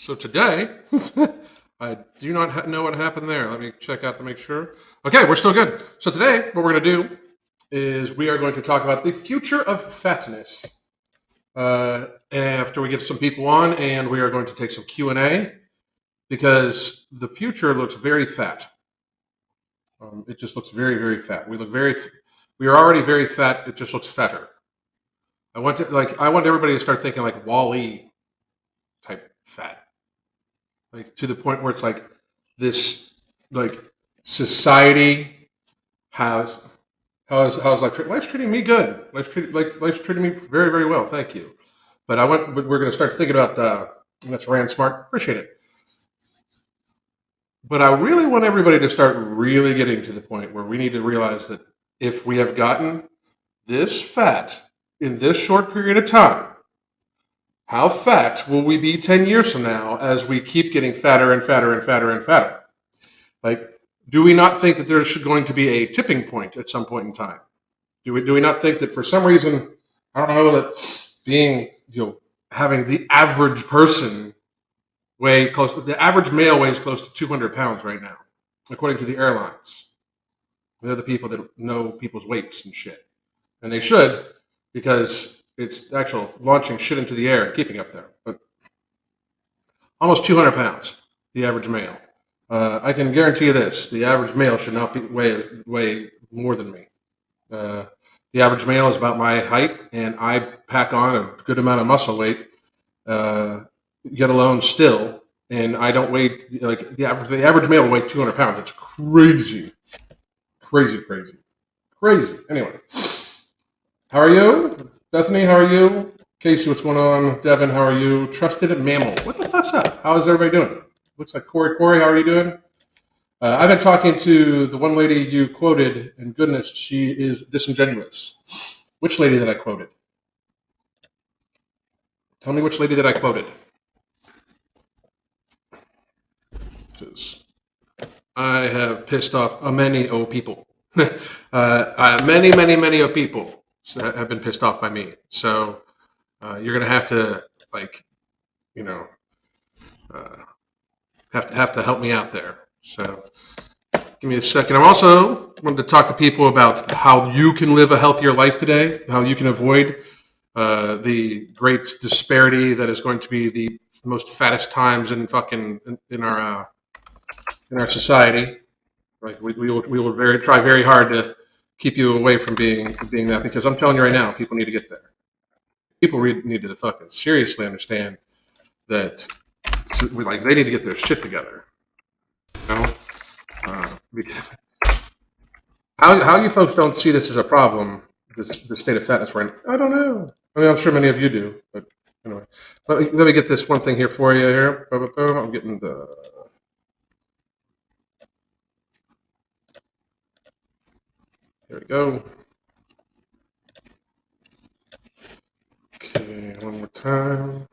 So today, I do not know what happened there. Let me check out to make sure. Okay, we're still good. So today, what we're going to do is we are going to talk about the future of fatness. After we get some people on, and we are going to take some Q&A because the future looks very fat. It just looks very, very fat. We are already very fat. It just looks fatter. I want everybody to start thinking like Wall-E type fat, like to the point where it's like this, like society has how's life's treating me good. Life's treating me very, very well. Thank you. But we're going to start thinking about that's Rand Smart. Appreciate it. But I really want everybody to start really getting to the point where we need to realize that if we have gotten this fat in this short period of time, how fat will we be 10 years from now as we keep getting fatter and fatter and fatter and fatter? Like, do we not think that there should going to be a tipping point at some point in time? Do we not think that for some reason, I don't know, that being, having the average person the average male weighs close to 200 pounds right now, according to the airlines. They're the people that know people's weights and shit. And they should, because it's actual launching shit into the air and keeping up there. But almost 200 pounds, the average male. I can guarantee you this: the average male should not weigh more than me. The average male is about my height, and I pack on a good amount of muscle weight, yet alone still, and I don't weigh like the average male will weigh 200 pounds. It's crazy, crazy, crazy, crazy. Anyway, how are you, Bethany? How are you, Casey? What's going on, Devin? How are you? Trusted Mammal. What the fuck's up? How is everybody doing? Looks like Corey. Corey, how are you doing? I've been talking to the one lady you quoted, and goodness, she is disingenuous. Which lady that I quoted? Tell me which lady that I quoted. Because I have pissed off many people. Many, many, many people have been pissed off by me. So you're going to have to, have to help me out there. So give me a second. I'm also wanted to talk to people about how you can live a healthier life today, how you can avoid the great disparity that is going to be the most fattest times in our society. Like we will try very hard to keep you away from being that, because I'm telling you right now, people need to get there. People need to fucking seriously understand that they need to get their shit together. You know? How you folks don't see this as a problem, the state of fatness we're in, I don't know. I mean, I'm sure many of you do, but anyway. Let me get this one thing here for you here. I'm getting the... Here we go. Okay, one more time.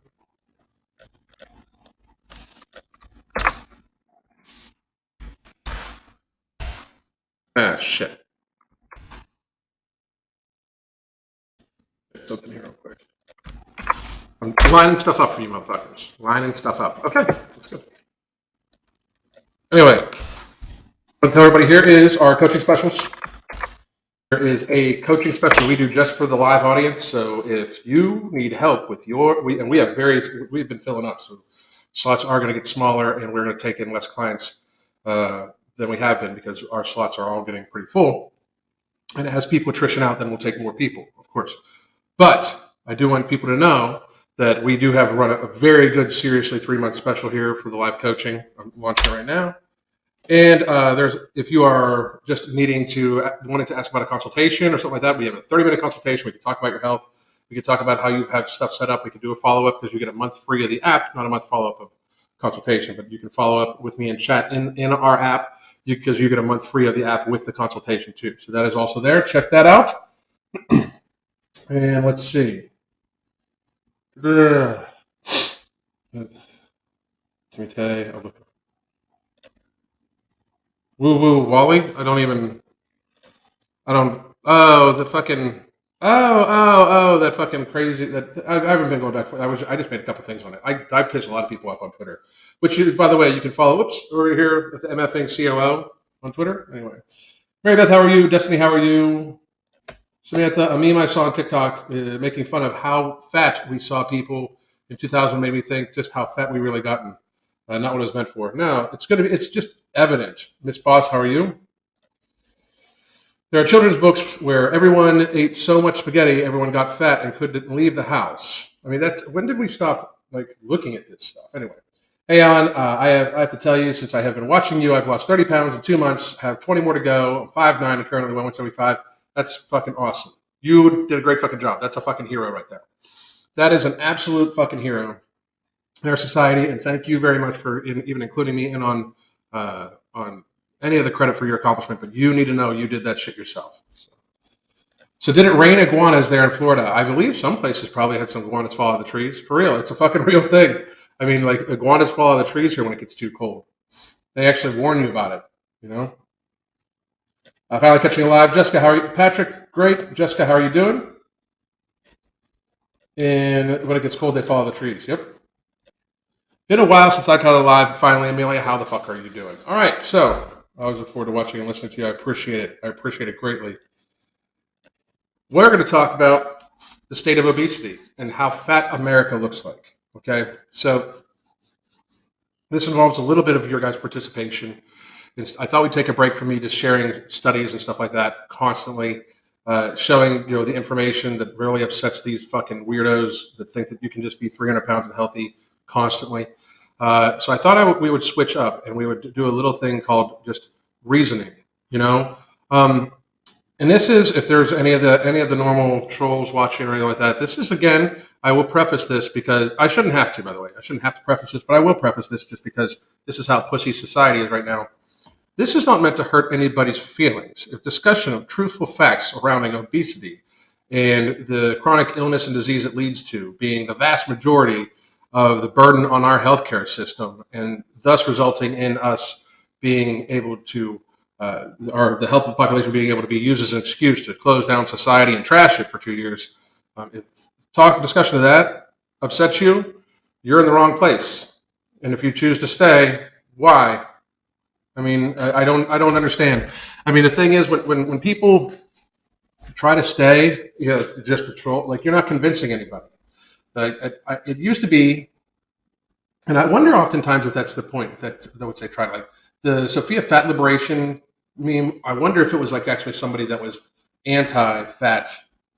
Ah, shit. Something here real quick. I'm lining stuff up for you motherfuckers. Lining stuff up. Okay, let's go. Anyway, I'll tell everybody, here is our coaching specials. There is a coaching special we do just for the live audience. So if you need help with we've been filling up, so slots are going to get smaller, and we're going to take in less clients than we have been, because our slots are all getting pretty full. And as people attrition out, then we'll take more people, of course. But I do want people to know that we do have run a very good, seriously 3-month special here for the live coaching. I'm launching it right now. And if you are just wanting to ask about a consultation or something like that, we have a 30-minute consultation. We can talk about your health. We can talk about how you have stuff set up. We can do a follow-up, because you get a month free of the app, not a month follow-up of consultation, but you can follow up with me and chat in our app, because you get a month free of the app with the consultation too. So that is also there. Check that out. And let's see. Let me tell you. Woo woo Wally. Oh, the fucking That fucking crazy. That I haven't been going back. I just made a couple things on it. I piss a lot of people off on Twitter, which is, by the way, you can follow. Whoops, over here at the MFing COO on Twitter. Anyway, Mary Beth, how are you? Destiny, how are you? Samantha, a meme I saw on TikTok making fun of how fat we saw people in 2000 made me think just how fat we really gotten. Not what it was meant for. No, it's gonna be. It's just evident. Miss Boss, how are you? There are children's books where everyone ate so much spaghetti, everyone got fat and couldn't leave the house. I mean, that's when did we stop like looking at this stuff? Anyway, hey Alan, I have to tell you, since I have been watching you, I've lost 30 pounds in 2 months, have 20 more to go. I'm 5'9" and currently 175. That's fucking awesome. You did a great fucking job. That's a fucking hero right there. That is an absolute fucking hero in our society, and thank you very much for even including me in on any of the credit for your accomplishment. But you need to know you did that shit yourself. So did it rain iguanas there in Florida? I believe some places probably had some iguanas fall out of the trees. For real, it's a fucking real thing. I mean, like iguanas fall out of the trees here when it gets too cold. They actually warn you about it. You know. Finally catching you live. Jessica, how are you? Patrick, great. Jessica, how are you doing? And when it gets cold, they fall out of the trees. Yep. Been a while since I caught it live. Finally, Amelia, how the fuck are you doing? All right, so I always look forward to watching and listening to you. I appreciate it. I appreciate it greatly. We're going to talk about the state of obesity and how fat America looks like. Okay, so this involves a little bit of your guys' participation. I thought we'd take a break from me just sharing studies and stuff like that constantly, showing the information that really upsets these fucking weirdos that think that you can just be 300 pounds and healthy constantly. So I thought we would switch up and we would do a little thing called just reasoning. You know, and this is, if there's any of the normal trolls watching or anything like that, this is, again, I will preface this because I shouldn't have to, by the way. I shouldn't have to preface this, but I will preface this just because this is how pussy society is right now. This is not meant to hurt anybody's feelings. If discussion of truthful facts surrounding obesity and the chronic illness and disease it leads to being the vast majority of the burden on our healthcare system, and thus resulting in us being able to or the health of the population being able to be used as an excuse to close down society and trash it for 2 years. If discussion of that upsets you, you're in the wrong place. And if you choose to stay, why? I mean, I don't understand. I mean, the thing is, when people try to stay, just to troll, like, you're not convincing anybody. It used to be, and I wonder oftentimes if that's the point, if that's what they try, like the Sophia Fat Liberation meme. I wonder if it was like actually somebody that was anti-fat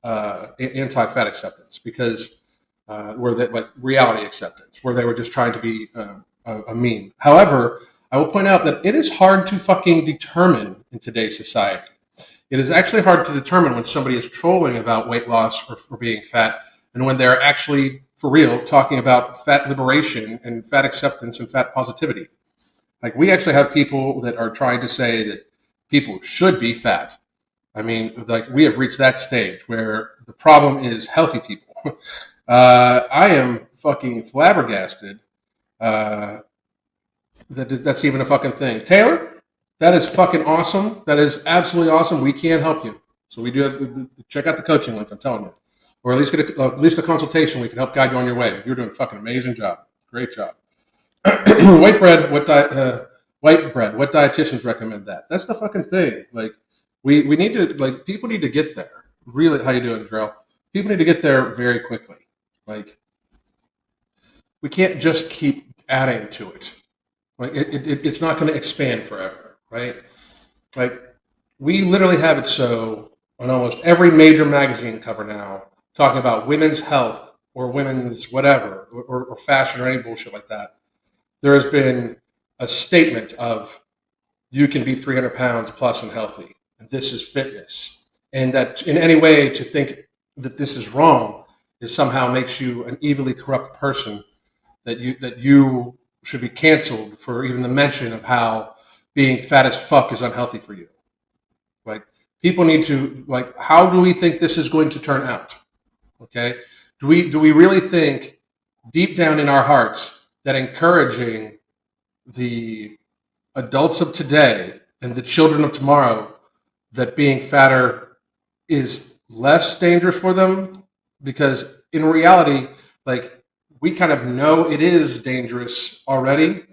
acceptance, because where that, like, reality acceptance, where they were just trying to be a meme. However, I will point out that it is hard to fucking determine in today's society. It is actually hard to determine when somebody is trolling about weight loss or being fat, and when they're actually, for real, talking about fat liberation and fat acceptance and fat positivity. Like, we actually have people that are trying to say that people should be fat. I mean, like, we have reached that stage where the problem is healthy people. I am fucking flabbergasted that's even a fucking thing. Taylor, that is fucking awesome. That is absolutely awesome. We can help you. So we do have check out the coaching link, I'm telling you. Or at least get at least a consultation. We can help guide you on your way. You're doing a fucking amazing job. Great job. White bread, what dietitians recommend that? That's the fucking thing. Like, we need to, like, people need to get there. Really, how you doing, Drell? People need to get there very quickly. Like, we can't just keep adding to it. Like, it's not going to expand forever, right? Like, we literally have it so on almost every major magazine cover now, talking about women's health or women's whatever, or fashion or any bullshit like that. There has been a statement of, you can be 300 pounds plus and healthy, and this is fitness. And that in any way to think that this is wrong is somehow makes you an evilly corrupt person, that you should be canceled for even the mention of how being fat as fuck is unhealthy for you. Like, people need to, like, how do we think this is going to turn out? Okay? Do we really think deep down in our hearts that encouraging the adults of today and the children of tomorrow that being fatter is less dangerous for them, because in reality, like, we kind of know it is dangerous already,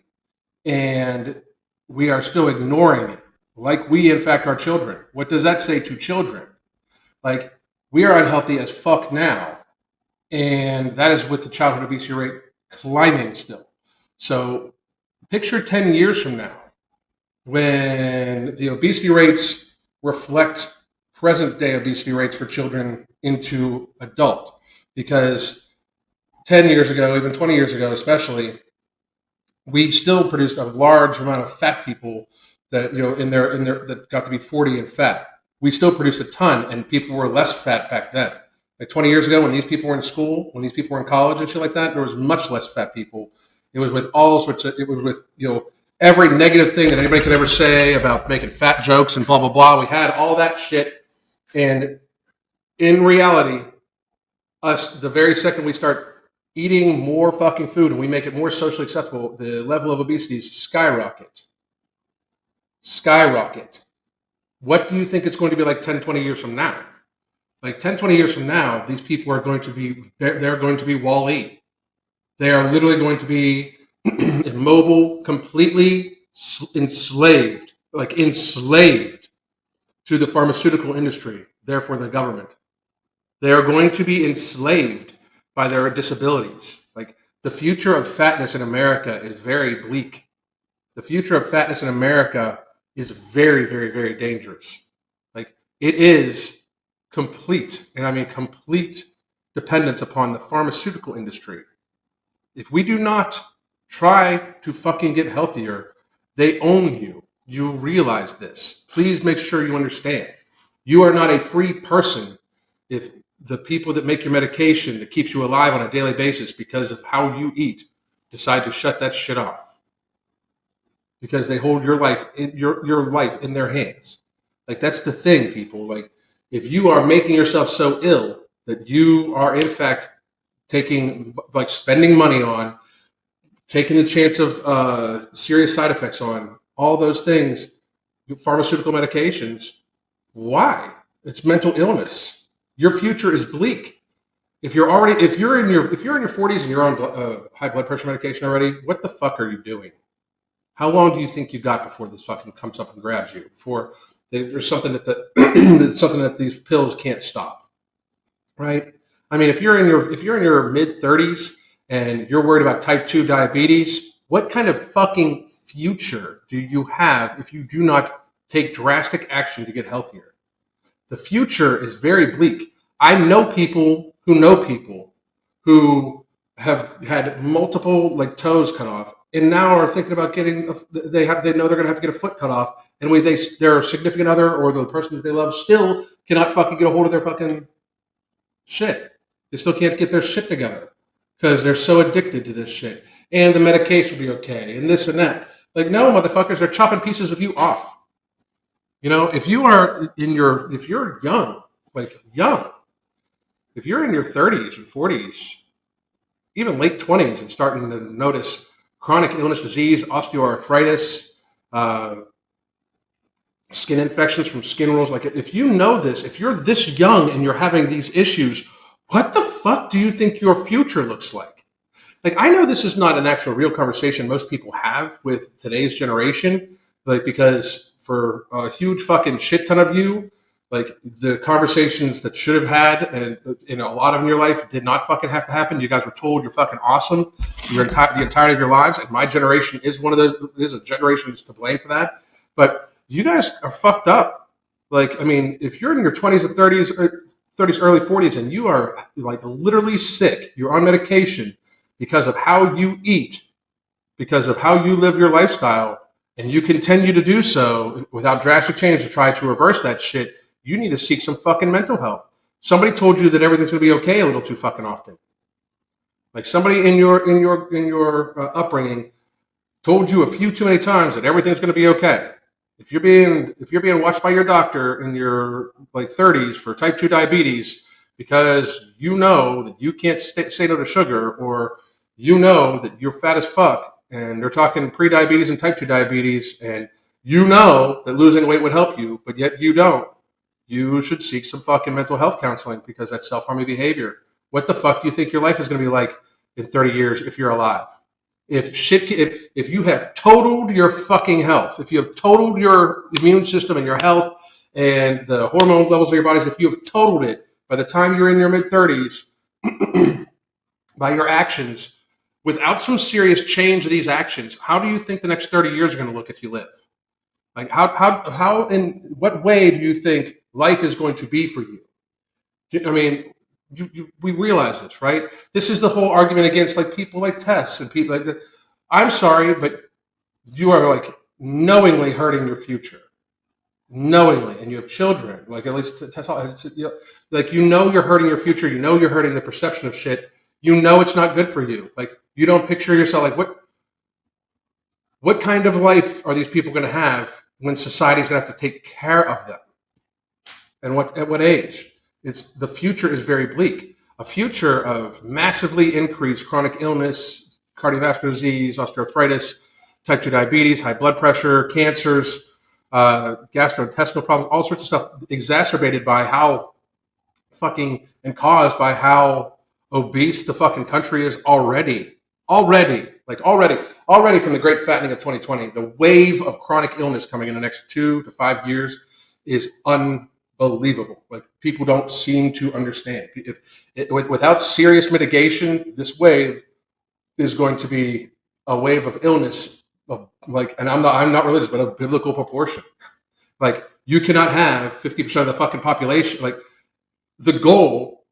and we are still ignoring it. Like we, in fact, are children. What does that say to children? Like, we are unhealthy as fuck now, and that is with the childhood obesity rate climbing still. So picture 10 years from now when the obesity rates reflect present day obesity rates for children into adult. Because 10 years ago, even 20 years ago, especially, we still produced a large amount of fat people that, in their that got to be 40 and fat. We still produced a ton, and people were less fat back then. Like 20 years ago, when these people were in school, when these people were in college and shit like that, there was much less fat people. It was with all sorts of, it was with, every negative thing that anybody could ever say about making fat jokes and blah, blah, blah. We had all that shit. And in reality, us, the very second we start eating more fucking food and we make it more socially acceptable, the level of obesity skyrocket. Skyrocket. What do you think it's going to be like 10, 20 years from now? Like 10, 20 years from now, these people are going to be, they're going to be Wall-E. They are literally going to be immobile, completely enslaved to the pharmaceutical industry, therefore the government. They are going to be enslaved by their disabilities. Like, the future of fatness in America is very bleak. The future of fatness in America is very, very, very dangerous. Like, it is complete, and I mean complete, dependence upon the pharmaceutical industry. If we do not try to fucking get healthier, they own you. You realize this. Please make sure you understand. You are not a free person if the people that make your medication that keeps you alive on a daily basis because of how you eat decide to shut that shit off. Because they hold your life in their hands. Like, that's the thing, people. Like, if you are making yourself so ill that you are in fact spending money on, taking the chance of serious side effects on, all those things, pharmaceutical medications, why? It's mental illness. Your future is bleak. If you're in your 40s and you're on high blood pressure medication already, what the fuck are you doing? How long do you think you got before this fucking comes up and grabs you? Before there's something that's something that these pills can't stop, right? I mean, if you're in your mid 30s and you're worried about type 2 diabetes, what kind of fucking future do you have if you do not take drastic action to get healthier? The future is very bleak. I know people who have had multiple toes cut off and now are thinking about getting they know they're going to have to get a foot cut off, and their significant other or the person that they love still cannot fucking get a hold of their fucking shit. They still can't get their shit together because they're so addicted to this shit. And the medication will be okay, and this and that. Like, no, motherfuckers, they're chopping pieces of you off. If you're young, if you're in your 30s and 40s, even late 20s, and starting to notice chronic illness, disease, osteoarthritis, skin infections from skin rolls, like, if you know this, if you're this young and you're having these issues, what the fuck do you think your future looks like? Like, I know this is not an actual real conversation most people have with today's generation, because for a huge fucking shit ton of you, the conversations that should have had and in a lot of your life did not fucking have to happen. You guys were told you're fucking awesome the entirety of your lives, and my generation is a generation that's to blame for that. But you guys are fucked up. Like, I mean, if you're in your 20s or 30s, early 40s, and you are literally sick, you're on medication because of how you eat, because of how you live your lifestyle, and you continue to do so without drastic change to try to reverse that shit, you need to seek some fucking mental help. Somebody told you that everything's going to be okay a little too fucking often. Like, somebody in your upbringing told you a few too many times that everything's going to be okay. If you're being watched by your doctor in your 30s for type 2 diabetes because you know that you can't say no to sugar, or you know that you're fat as fuck, and they're talking pre-diabetes and type 2 diabetes, and you know that losing weight would help you, but yet you don't. you should seek some fucking mental health counseling because that's self-harming behavior. What the fuck do you think your life is going to be like in 30 years if you're alive? If you have totaled your fucking health, if you have totaled your immune system and your health and the hormone levels of your bodies, if you have totaled it by the time you're in your mid-30s by your actions, without some serious change of these actions, how do you think the next 30 years are going to look if you live? Like how in what way do you think life is going to be for you? I mean, we realize this, right? This is the whole argument against like people like Tess and people like that. I'm sorry, but you are like knowingly hurting your future, knowingly, and you have children. Like at least Tess, like you're hurting your future. You know you're hurting the perception of shit. You know it's not good for you. Like you don't picture yourself like what kind of life are these people going to have when society's going to have to take care of them, and at what age? The future is very bleak. A future of massively increased chronic illness, cardiovascular disease, osteoarthritis, type 2 diabetes, high blood pressure, cancers, gastrointestinal problems, all sorts of stuff exacerbated by how fucking and caused by how obese the fucking country is already from the great fattening of 2020. The wave of chronic illness coming in the next 2 to 5 years is unbelievable. Like people don't seem to understand. Without serious mitigation, this wave is going to be a wave of illness of like, and I'm not religious, but of biblical proportion. Like you cannot have 50% of the fucking population. Like the goal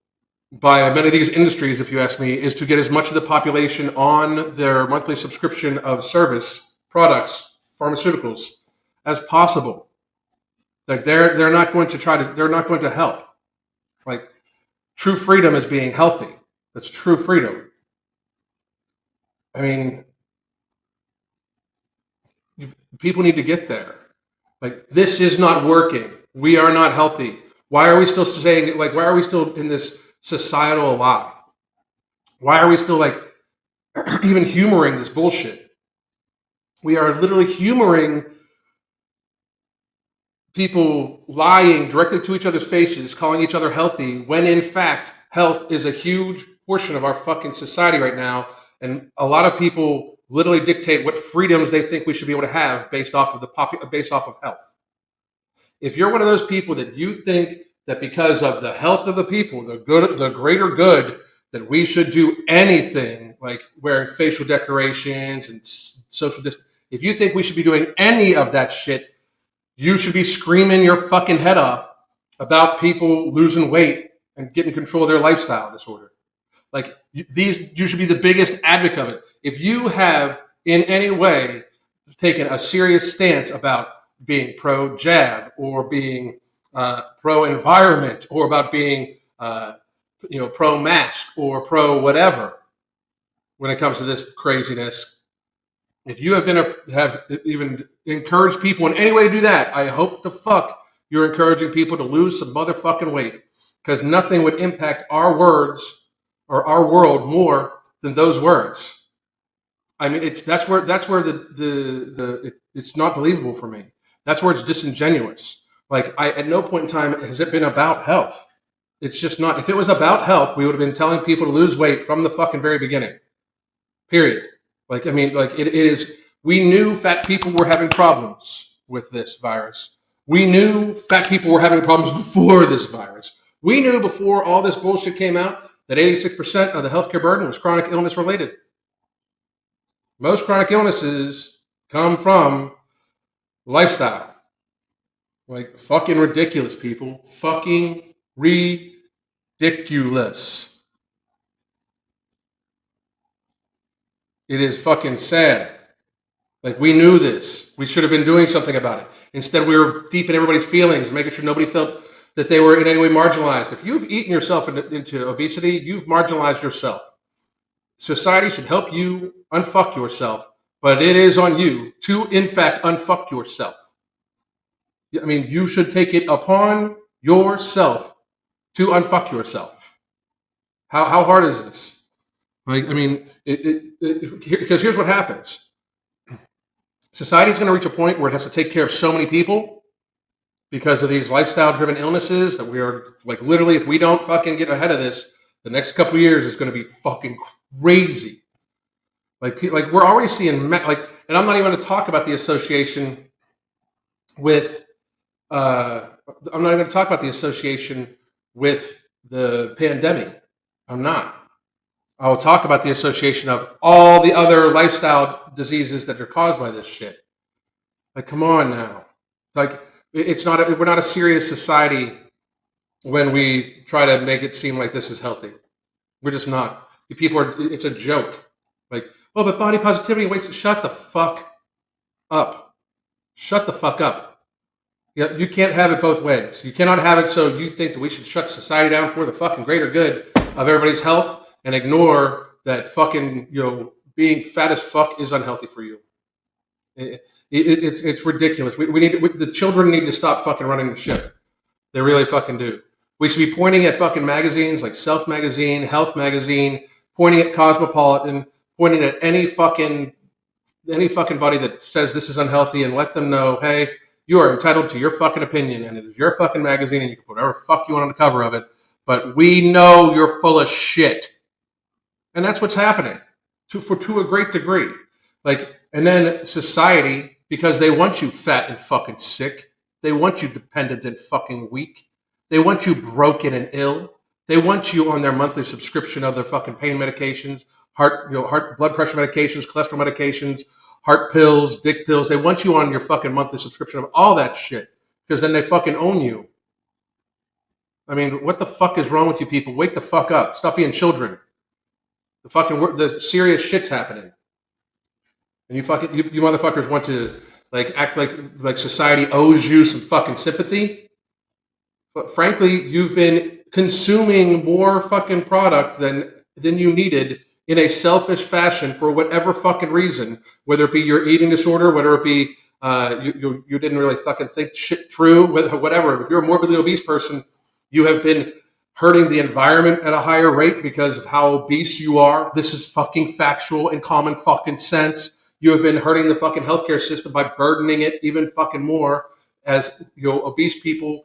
by many of these industries, if you ask me, is to get as much of the population on their monthly subscription of service products, pharmaceuticals, as possible. Like they're not going to help. Like true freedom is being healthy. That's true freedom. I mean, people need to get there. Like this is not working. We are not healthy. Why are we still saying like? Why are we still in this societal lie? Why are we still like even humoring this bullshit? We are literally humoring people lying directly to each other's faces, calling each other healthy, when in fact health is a huge portion of our fucking society right now, and a lot of people literally dictate what freedoms they think we should be able to have based off of health. If you're one of those people that you think that because of the health of the people, the greater good, that we should do anything like wearing facial decorations and social distance, if you think we should be doing any of that shit, you should be screaming your fucking head off about people losing weight and getting control of their lifestyle disorder. Like you should be the biggest advocate of it. If you have in any way taken a serious stance about being pro-jab or being pro-environment or about being pro-mask or pro-whatever when it comes to this craziness, if you have even encouraged people in any way to do that, I hope the fuck you're encouraging people to lose some motherfucking weight, because nothing would impact our words or our world more than those words. I mean, that's where it's not believable for me. That's where it's disingenuous. Like at no point in time has it been about health. It's just not. If it was about health, we would have been telling people to lose weight from the fucking very beginning. Period. Like, I mean, like it is, we knew fat people were having problems with this virus. We knew fat people were having problems before this virus. We knew before all this bullshit came out that 86% of the healthcare burden was chronic illness related. Most chronic illnesses come from lifestyle. Like fucking ridiculous, people. Fucking ridiculous. It is fucking sad. Like we knew this. We should have been doing something about it. Instead, we were deep in everybody's feelings, making sure nobody felt that they were in any way marginalized. If you've eaten yourself into obesity, you've marginalized yourself. Society should help you unfuck yourself, but it is on you to, in fact, unfuck yourself. I mean, you should take it upon yourself to unfuck yourself. How hard is this? Like, I mean, because here's what happens. Society is going to reach a point where it has to take care of so many people because of these lifestyle-driven illnesses that we are like literally, if we don't fucking get ahead of this, the next couple of years is going to be fucking crazy. Like we're already seeing and I'm not even going to talk about the association with. I'm not even going to talk about the association with the pandemic. I'm not. I'll talk about the association of all the other lifestyle diseases that are caused by this shit. Like, come on now. Like, it's not. We're not a serious society when we try to make it seem like this is healthy. We're just not. People are. It's a joke. Like, oh, but body positivity waits. Shut the fuck up. Shut the fuck up. You can't have it both ways. You cannot have it so you think that we should shut society down for the fucking greater good of everybody's health and ignore that fucking, being fat as fuck is unhealthy for you. It's ridiculous. The children need to stop fucking running the ship. They really fucking do. We should be pointing at fucking magazines like Self Magazine, Health Magazine, pointing at Cosmopolitan, pointing at any fucking body that says this is unhealthy, and let them know, hey, you are entitled to your fucking opinion, and it is your fucking magazine, and you can put whatever fuck you want on the cover of it. But we know you're full of shit, and that's what's happening to a great degree. And then society, because they want you fat and fucking sick, they want you dependent and fucking weak, they want you broken and ill, they want you on their monthly subscription of their fucking pain medications, heart blood pressure medications, cholesterol medications, heart pills, dick pills. They want you on your fucking monthly subscription of all that shit because then they fucking own you. I mean, what the fuck is wrong with you people? Wake the fuck up. Stop being children. The serious shit's happening. And you motherfuckers want to act like society owes you some fucking sympathy. But frankly, you've been consuming more fucking product than you needed in a selfish fashion for whatever fucking reason, whether it be your eating disorder, whether it be you didn't really fucking think shit through, whatever. If you're a morbidly obese person, you have been hurting the environment at a higher rate because of how obese you are. This is fucking factual and common fucking sense. You have been hurting the fucking healthcare system by burdening it even fucking more as obese people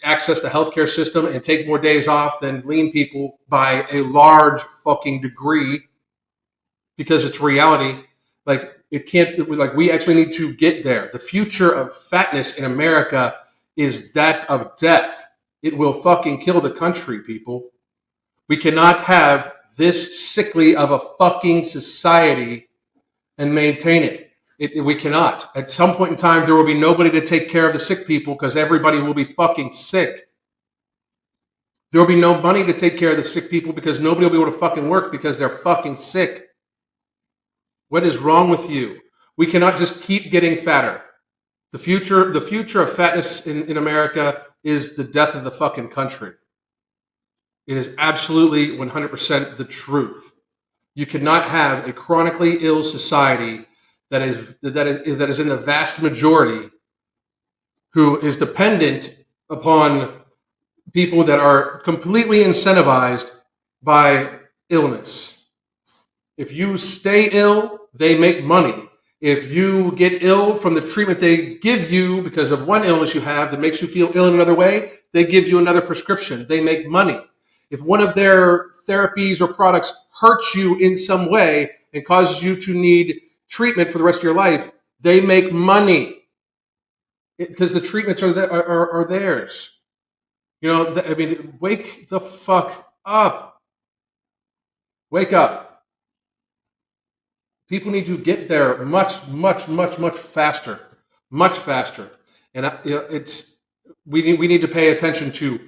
access the healthcare system and take more days off than lean people by a large fucking degree, because it's reality. We actually need to get there. The future of fatness in America is that of death. It will fucking kill the country, people. We cannot have this sickly of a fucking society and maintain it. We cannot. At some point in time, there will be nobody to take care of the sick people because everybody will be fucking sick. There will be no money to take care of the sick people because nobody will be able to fucking work because they're fucking sick. What is wrong with you? We cannot just keep getting fatter. The future of fatness in America is the death of the fucking country. It is absolutely 100% the truth. You cannot have a chronically ill society that is in the vast majority who is dependent upon people that are completely incentivized by illness. If you stay ill, they make money. If you get ill from the treatment they give you because of one illness you have that makes you feel ill in another way, they give you another prescription. They make money. If one of their therapies or products hurts you in some way and causes you to need treatment for the rest of your life, they make money because the treatments are theirs. Wake the fuck up. Wake up. People need to get there much, much, much, much faster. Much faster. And we need to pay attention to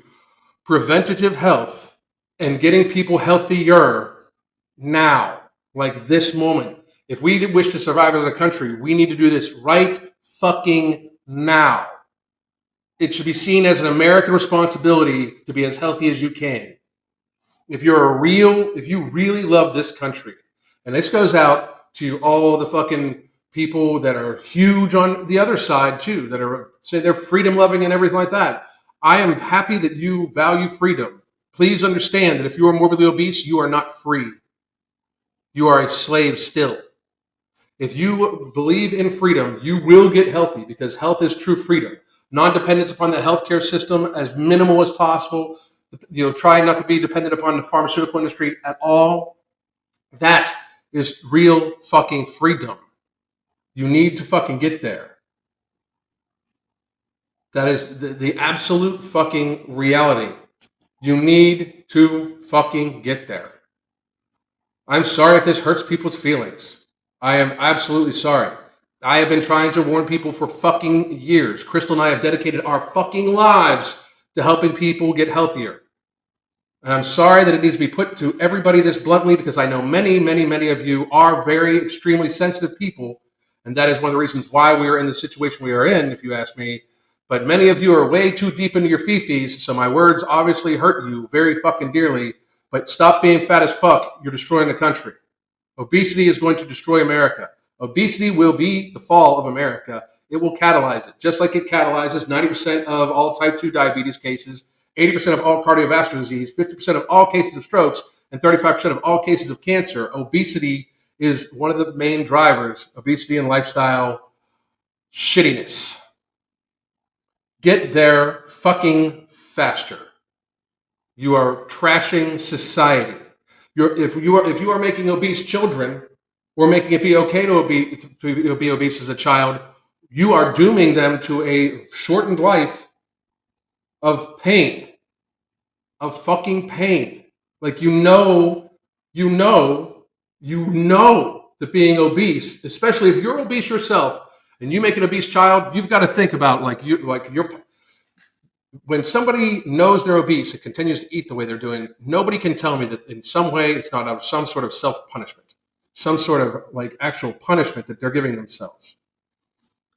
preventative health and getting people healthier now, like this moment. If we wish to survive as a country, we need to do this right fucking now. It should be seen as an American responsibility to be as healthy as you can. If you really love this country, and this goes out to all the fucking people that are huge on the other side too, that are say they're freedom loving and everything like that. I am happy that you value freedom. Please understand that if you are morbidly obese, you are not free. You are a slave still. If you believe in freedom, you will get healthy because health is true freedom. non-dependence upon the healthcare system as minimal as possible. Try not to be dependent upon the pharmaceutical industry at all. That is real fucking freedom. You need to fucking get there. That is the absolute fucking reality. You need to fucking get there. I'm sorry if this hurts people's feelings. I am absolutely sorry. I have been trying to warn people for fucking years. Crystal and I have dedicated our fucking lives to helping people get healthier. And I'm sorry that it needs to be put to everybody this bluntly, because I know many, many, many of you are very extremely sensitive people. And that is one of the reasons why we are in the situation we are in, if you ask me. But many of you are way too deep into your fifis, so my words obviously hurt you very fucking dearly. But stop being fat as fuck. You're destroying the country. Obesity is going to destroy America. Obesity will be the fall of America. It will catalyze it, just like it catalyzes 90% of all type 2 diabetes cases, 80% of all cardiovascular disease, 50% of all cases of strokes, and 35% of all cases of cancer. Obesity is one of the main drivers. Obesity and lifestyle shittiness. Get there fucking faster. You are trashing society. If you are making obese children, or making it be okay to be obese as a child, you are dooming them to a shortened life of pain, of fucking pain. Like you know that being obese, especially if you're obese yourself and you make an obese child, you've got to think about when somebody knows they're obese and continues to eat the way they're doing, nobody can tell me that in some way it's not out of some sort of self-punishment, some sort of actual punishment that they're giving themselves.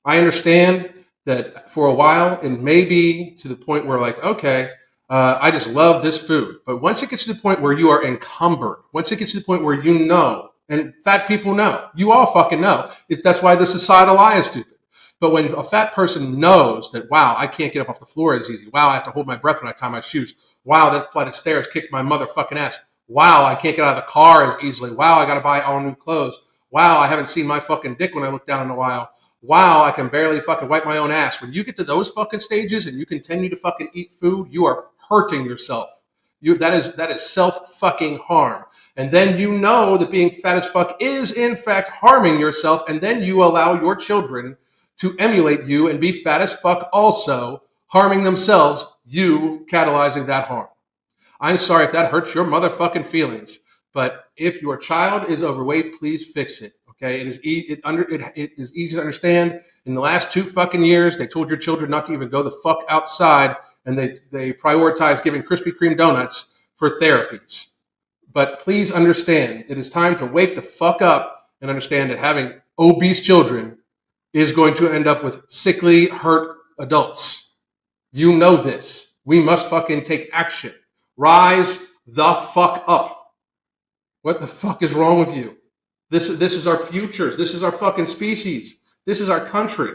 I understand that for a while it may be to the point where okay, I just love this food. But once it gets to the point where you are encumbered, once it gets to the point where you know, and fat people know, you all fucking know, that's why the societal lie is stupid. But when a fat person knows that, wow, I can't get up off the floor as easy. Wow, I have to hold my breath when I tie my shoes. Wow, that flight of stairs kicked my motherfucking ass. Wow, I can't get out of the car as easily. Wow, I got to buy all new clothes. Wow, I haven't seen my fucking dick when I look down in a while. Wow, I can barely fucking wipe my own ass. When you get to those fucking stages and you continue to fucking eat food, you are hurting yourself. That is self fucking harm. And then you know that being fat as fuck is in fact harming yourself, and then you allow your children to emulate you and be fat as fuck also, harming themselves, you catalyzing that harm. I'm sorry if that hurts your motherfucking feelings, but if your child is overweight, please fix it. Okay, it is easy to understand. In the last 2 fucking years, they told your children not to even go the fuck outside, and they prioritize giving Krispy Kreme donuts for therapies. But please understand, it is time to wake the fuck up and understand that having obese children is going to end up with sickly, hurt adults. You know this. We must fucking take action. Rise the fuck up. What the fuck is wrong with you? This is our future. This is our fucking species. This is our country.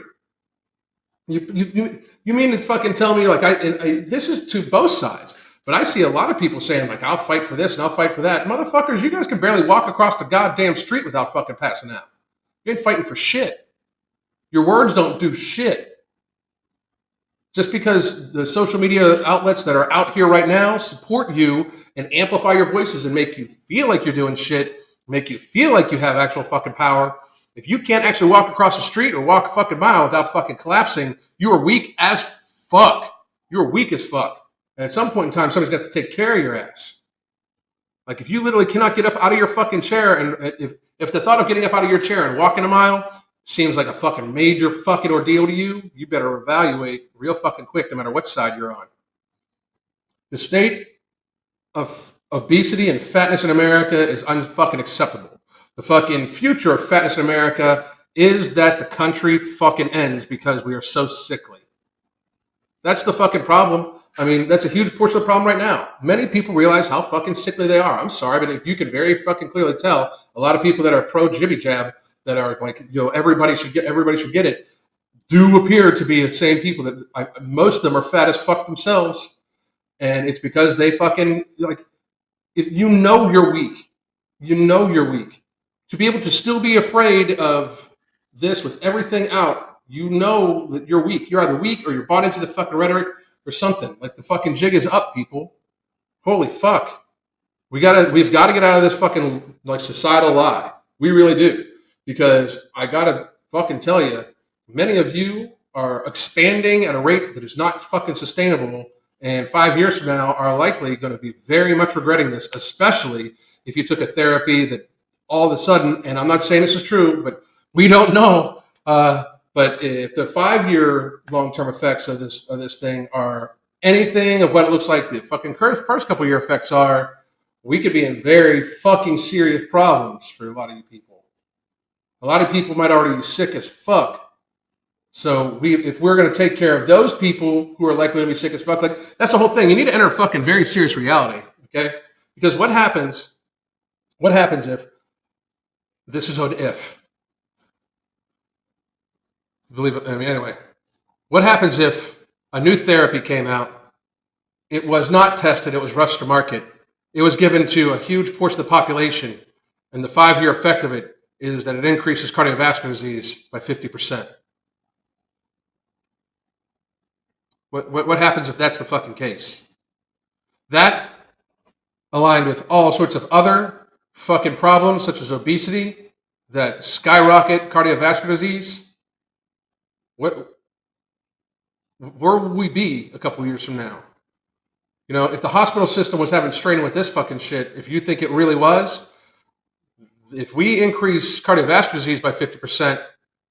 You mean to fucking tell me this is to both sides, but I see a lot of people saying I'll fight for this and I'll fight for that. Motherfuckers, you guys can barely walk across the goddamn street without fucking passing out. You ain't fighting for shit. Your words don't do shit. Just because the social media outlets that are out here right now support you and amplify your voices and make you feel like you're doing shit, make you feel like you have actual fucking power. If you can't actually walk across the street or walk a fucking mile without fucking collapsing, you are weak as fuck. You're weak as fuck. And at some point in time, somebody's got to take care of your ass. If you literally cannot get up out of your fucking chair, and if the thought of getting up out of your chair and walking a mile seems like a fucking major fucking ordeal to you, you better evaluate real fucking quick, no matter what side you're on. The state of obesity and fatness in America is unfucking acceptable. The fucking future of fatness in America is that the country fucking ends because we are so sickly. That's the fucking problem. I mean, that's a huge portion of the problem right now. Many people realize how fucking sickly they are. I'm sorry, but you can very fucking clearly tell a lot of people that are pro jibby jab, that are everybody should get it, do appear to be the same people that most of them are fat as fuck themselves. And it's because they fucking if you know you're weak, to be able to still be afraid of this with everything out, you know that you're weak. You're either weak or you're bought into the fucking rhetoric or something. Like the fucking jig is up, people. Holy fuck. We've got to get out of this fucking like societal lie. We really do. Because I got to fucking tell you, many of you are expanding at a rate that is not fucking sustainable. And 5 years from now are likely going to be very much regretting this, especially if you took a therapy that all of a sudden, and I'm not saying this is true, but we don't know. But if the 5 year long-term effects of this thing are anything of what it looks like the fucking first couple year effects are, we could be in very fucking serious problems for a lot of you people. A lot of people might already be sick as fuck. So if we're going to take care of those people who are likely to be sick as fuck, like that's the whole thing. You need to enter a fucking very serious reality, okay? Because what happens if this is an if? Believe it. I mean, anyway, what happens if a new therapy came out? It was not tested. It was rushed to market. It was given to a huge portion of the population, and the 5 year effect of it is that it increases cardiovascular disease by 50%. What happens if that's the fucking case? That, aligned with all sorts of other fucking problems such as obesity that skyrocket cardiovascular disease, where would we be a couple years from now? You know, if the hospital system was having strain with this fucking shit, if you think it really was, if we increase cardiovascular disease by 50%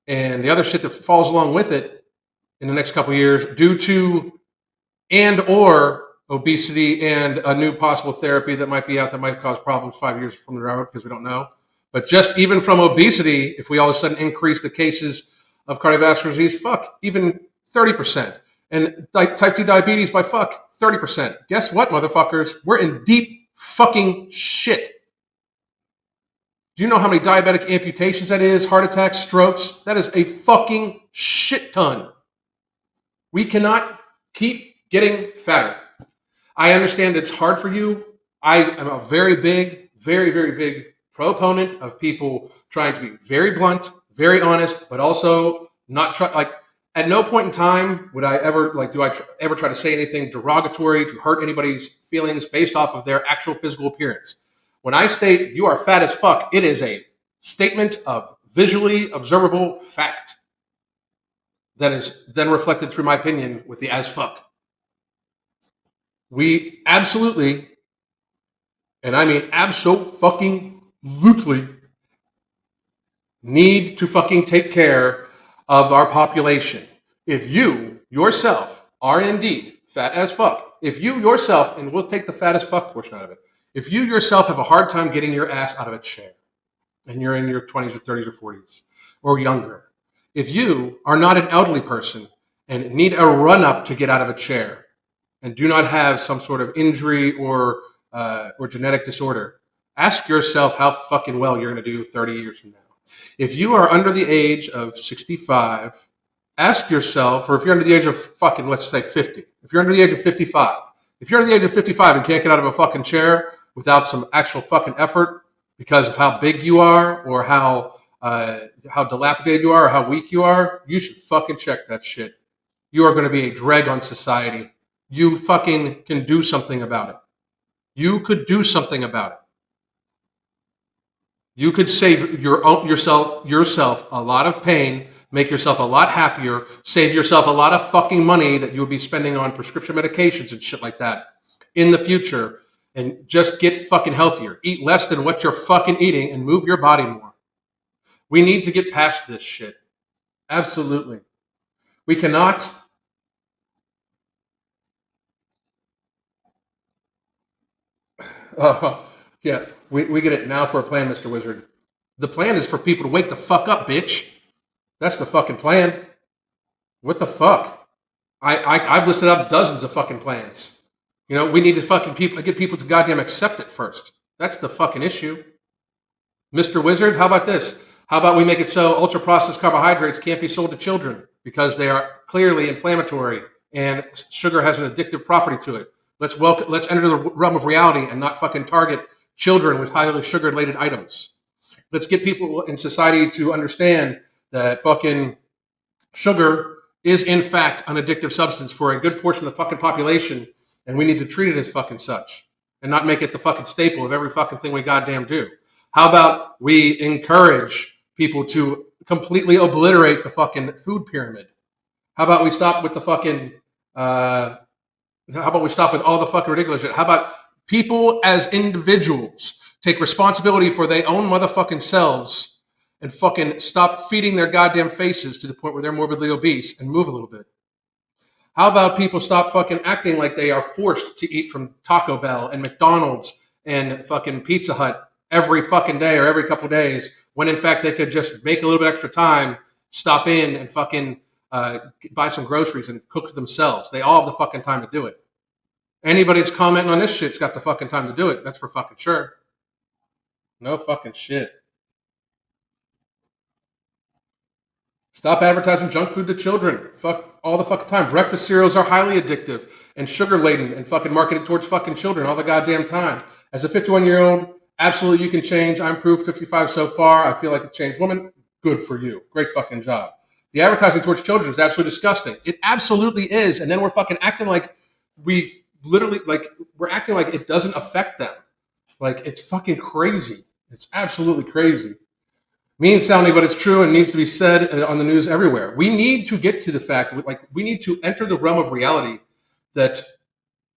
and the other shit that falls along with it in the next couple of years due to and or obesity and a new possible therapy that might be out that might cause problems 5 years from the road because we don't know. But just even from obesity, if we all of a sudden increase the cases of cardiovascular disease, even 30%. And type 2 diabetes by 30%. Guess what, motherfuckers? We're in deep fucking shit. Do you know how many diabetic amputations that is? Heart attacks, strokes? That is a fucking shit ton. We cannot keep getting fatter. I understand it's hard for you. I am a very big, very, very big proponent of people trying to be very blunt, very honest, but also not try. Like, at no point in time would I ever ever try to say anything derogatory to hurt anybody's feelings based off of their actual physical appearance. When I state you are fat as fuck, it is a statement of visually observable fact that is then reflected through my opinion with the as fuck. We absolutely, and I mean absolutely, need to fucking take care of our population. If you yourself are indeed fat as fuck, if you yourself, and we'll take the fat as fuck portion out of it, if you yourself have a hard time getting your ass out of a chair and you're in your 20s or 30s or 40s or younger, if you are not an elderly person and need a run up to get out of a chair and do not have some sort of injury or genetic disorder, ask yourself how fucking well you're going to do 30 years from now. If you are under the age of 65, ask yourself, or if you're under the age of fucking, let's say 50, if you're under the age of 55, if you're under the age of 55 and can't get out of a fucking chair without some actual fucking effort because of how big you are or how dilapidated you are or how weak you are, you should fucking check that shit. You are going to be a drag on society. You fucking can do something about it. You could do something about it. You could save yourself a lot of pain, make yourself a lot happier, save yourself a lot of fucking money that you would be spending on prescription medications and shit like that in the future, and just get fucking healthier. Eat less than what you're fucking eating and move your body more. We need to get past this shit. Absolutely. We cannot. Yeah, we get it now for a plan, Mr. Wizard. The plan is for people to wake the fuck up, bitch. That's the fucking plan. What the fuck? I've listed up dozens of fucking plans. You know, we need to fucking get people to goddamn accept it first. That's the fucking issue. Mr. Wizard, how about this? How about we make it so ultra-processed carbohydrates can't be sold to children because they are clearly inflammatory and sugar has an addictive property to it. Let's enter the realm of reality and not fucking target children with highly sugar-related items. Let's get people in society to understand that fucking Sugar is in fact an addictive substance for a good portion of the fucking population, and we need to treat it as fucking such and not make it the fucking staple of every fucking thing we goddamn do. How about we encourage people to completely obliterate the fucking food pyramid? How about we stop with the fucking how about we stop with all the fucking ridiculous shit? How about people as individuals take responsibility for their own motherfucking selves and fucking stop feeding their goddamn faces to the point where they're morbidly obese and move a little bit? How about people stop fucking acting like they are forced to eat from Taco Bell and McDonald's and fucking Pizza Hut every fucking day or every couple of days, when in fact they could just make a little bit extra time, stop in and fucking buy some groceries and cook themselves. They all have the fucking time to do it. Anybody that's commenting on this shit's got the fucking time to do it. That's for fucking sure. No fucking shit. Stop advertising junk food to children. Fuck all the fucking time. Breakfast cereals are highly addictive and sugar laden and fucking marketed towards fucking children all the goddamn time. As a 51-year-old, absolutely you can change. I'm proof 55 so far. I feel like a changed woman. Good for you. Great fucking job. The advertising towards children is absolutely disgusting. It absolutely is. And then we're fucking acting like we're acting like it doesn't affect them. Like, it's fucking crazy. It's absolutely crazy. Mean sounding, but it's true and needs to be said on the news everywhere. We need to get to the fact, we need to enter the realm of reality that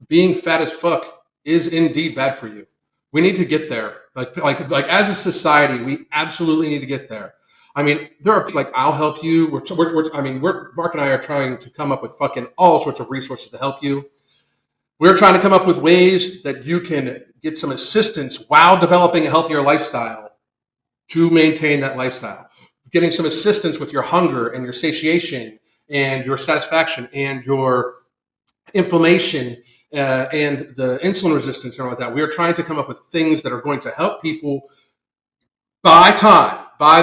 being fat as fuck is indeed bad for you. We need to get there. Like as a society, we absolutely need to get there. I mean, there are people like I'll help you. Mark and I are trying to come up with fucking all sorts of resources to help you. We're trying to come up with ways that you can get some assistance while developing a healthier lifestyle to maintain that lifestyle. Getting some assistance with your hunger and your satiation and your satisfaction and your inflammation and the insulin resistance and all that. We are trying to come up with things that are going to help people buy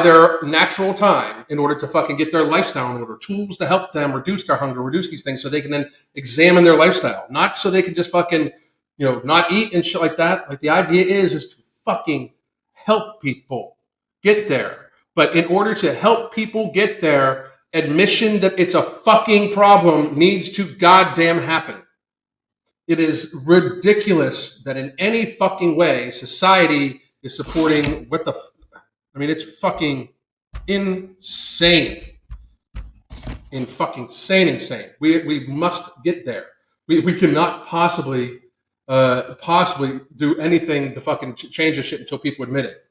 their natural time in order to fucking get their lifestyle in order. Tools to help them reduce their hunger, reduce these things so they can then examine their lifestyle. Not so they can just fucking, not eat and shit like that. Like, the idea is to fucking help people get there. But in order to help people get there, admission that it's a fucking problem needs to goddamn happen. It is ridiculous that in any fucking way society is supporting it's fucking insane. Insane. We must get there. We cannot possibly do anything to fucking change this shit until people admit it.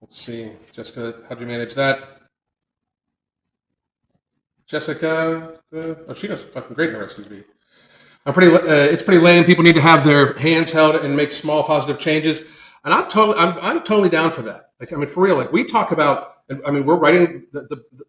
Let's see, Jessica, how do you manage that? Jessica, she does fucking great in her SUV. It's pretty lame. People need to have their hands held and make small positive changes, and I'm totally down for that. Like, I mean, for real. Like, we talk about, I mean, we're writing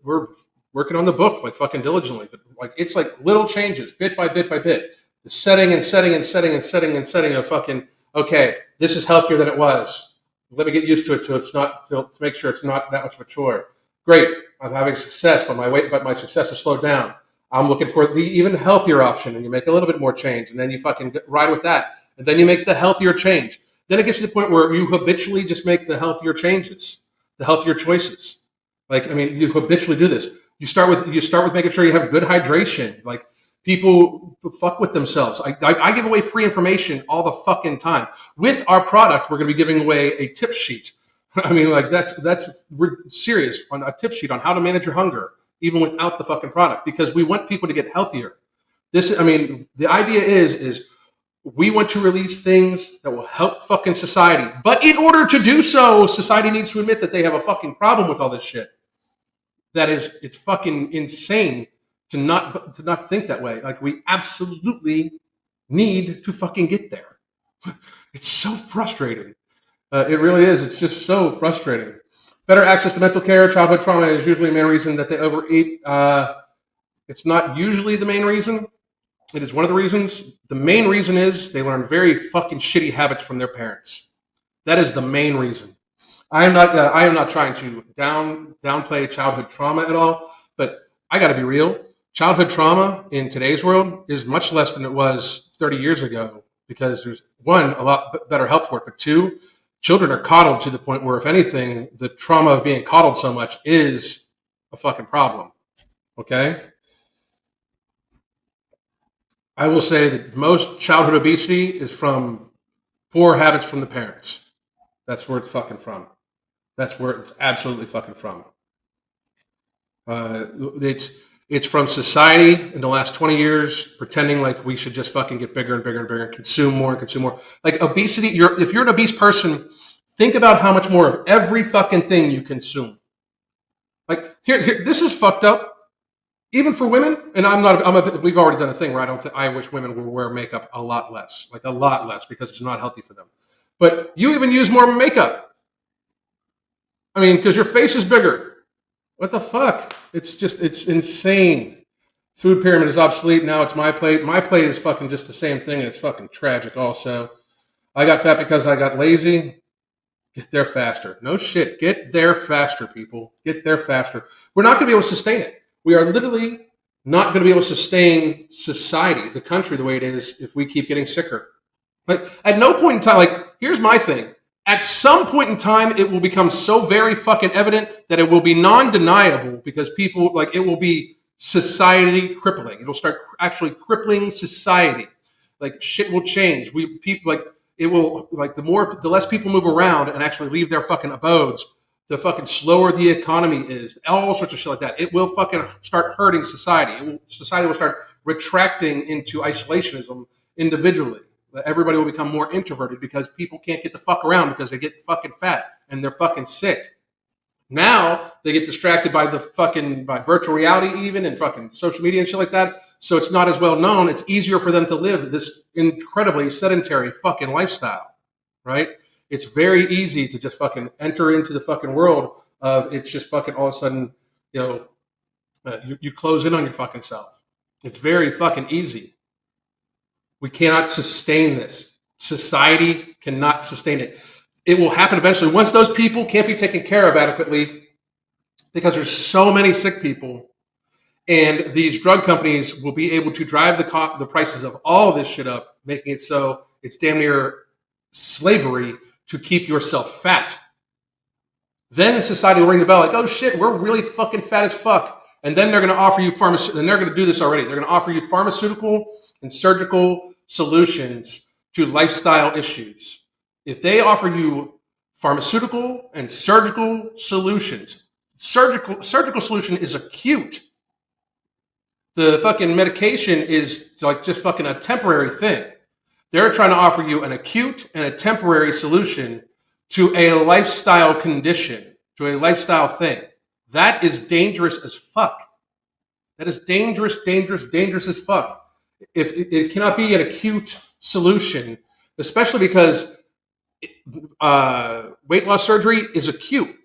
we're working on the book like fucking diligently, but like, it's like little changes, bit by bit by bit. The setting of fucking, okay, this is healthier than it was. Let me get used to it to make sure it's not that much of a chore. Great, I'm having success, but my success has slowed down. I'm looking for the even healthier option, and you make a little bit more change, and then you fucking ride with that, and then you make the healthier change. Then it gets to the point where you habitually just make the healthier changes, the healthier choices. Like, I mean, you habitually do this. You start with making sure you have good hydration. Like, people fuck with themselves. I give away free information all the fucking time. With our product, we're going to be giving away a tip sheet. I mean, like, we're serious on a tip sheet on how to manage your hunger, even without the fucking product, because we want people to get healthier. The idea is we want to release things that will help fucking society. But in order to do so, society needs to admit that they have a fucking problem with all this shit. It's fucking insane to not think that way. Like, we absolutely need to fucking get there. It's so frustrating. It really is. It's just so frustrating. Better access to mental care. Childhood trauma is usually the main reason that they overeat. It's not usually the main reason. It is one of the reasons. The main reason is they learn very fucking shitty habits from their parents. That is the main reason. I am not trying to downplay childhood trauma at all, but I got to be real. Childhood trauma in today's world is much less than it was 30 years ago, because there's, one, a lot better help for it, but two, children are coddled to the point where, if anything, the trauma of being coddled so much is a fucking problem. Okay? I will say that most childhood obesity is from poor habits from the parents. That's where it's fucking from. That's where it's absolutely fucking from. It's from society in the last 20 years pretending like we should just fucking get bigger and bigger and bigger and consume more and consume more. Like obesity, if you're an obese person, think about how much more of every fucking thing you consume. Like here this is fucked up. Even for women, and we've already done a thing where I wish women would wear makeup a lot less, because it's not healthy for them. But you even use more makeup. I mean, because your face is bigger. What the fuck? It's insane. Food pyramid is obsolete. Now it's my plate. My plate is fucking just the same thing, and it's fucking tragic also. I got fat because I got lazy. Get there faster. No shit. Get there faster, people. Get there faster. We're not going to be able to sustain it. We are literally not going to be able to sustain society, the country, the way it is if we keep getting sicker. Like, at no point in time, like, here's my thing. At some point in time, it will become so very fucking evident that it will be non-deniable because people, like, it will be society crippling. It'll start actually crippling society. Like, shit will change. The less people move around and actually leave their fucking abodes, the fucking slower the economy is, all sorts of shit like that. It will fucking start hurting society. Society will start retracting into isolationism individually. Everybody will become more introverted because people can't get the fuck around because they get fucking fat and they're fucking sick. Now they get distracted by by virtual reality even and fucking social media and shit like that. So it's not as well known. It's easier for them to live this incredibly sedentary fucking lifestyle, right? It's very easy to just fucking enter into the fucking world of it's just fucking all of a sudden, you close in on your fucking self. It's very fucking easy. We cannot sustain this. Society cannot sustain it. It will happen eventually. Once those people can't be taken care of adequately because there's so many sick people, and these drug companies will be able to drive the prices of all this shit up, making it so it's damn near slavery to keep yourself fat. Then society will ring the bell like, oh shit, we're really fucking fat as fuck. And then they're going to offer you and they're going to do this already. They're going to offer you pharmaceutical and surgical solutions to lifestyle issues. If they offer you pharmaceutical and surgical solutions, surgical solution is acute. The fucking medication is like just fucking a temporary thing. They're trying to offer you an acute and a temporary solution to a lifestyle condition, to a lifestyle thing. That is dangerous as fuck. That is dangerous as fuck. If it cannot be an acute solution, especially because weight loss surgery is acute,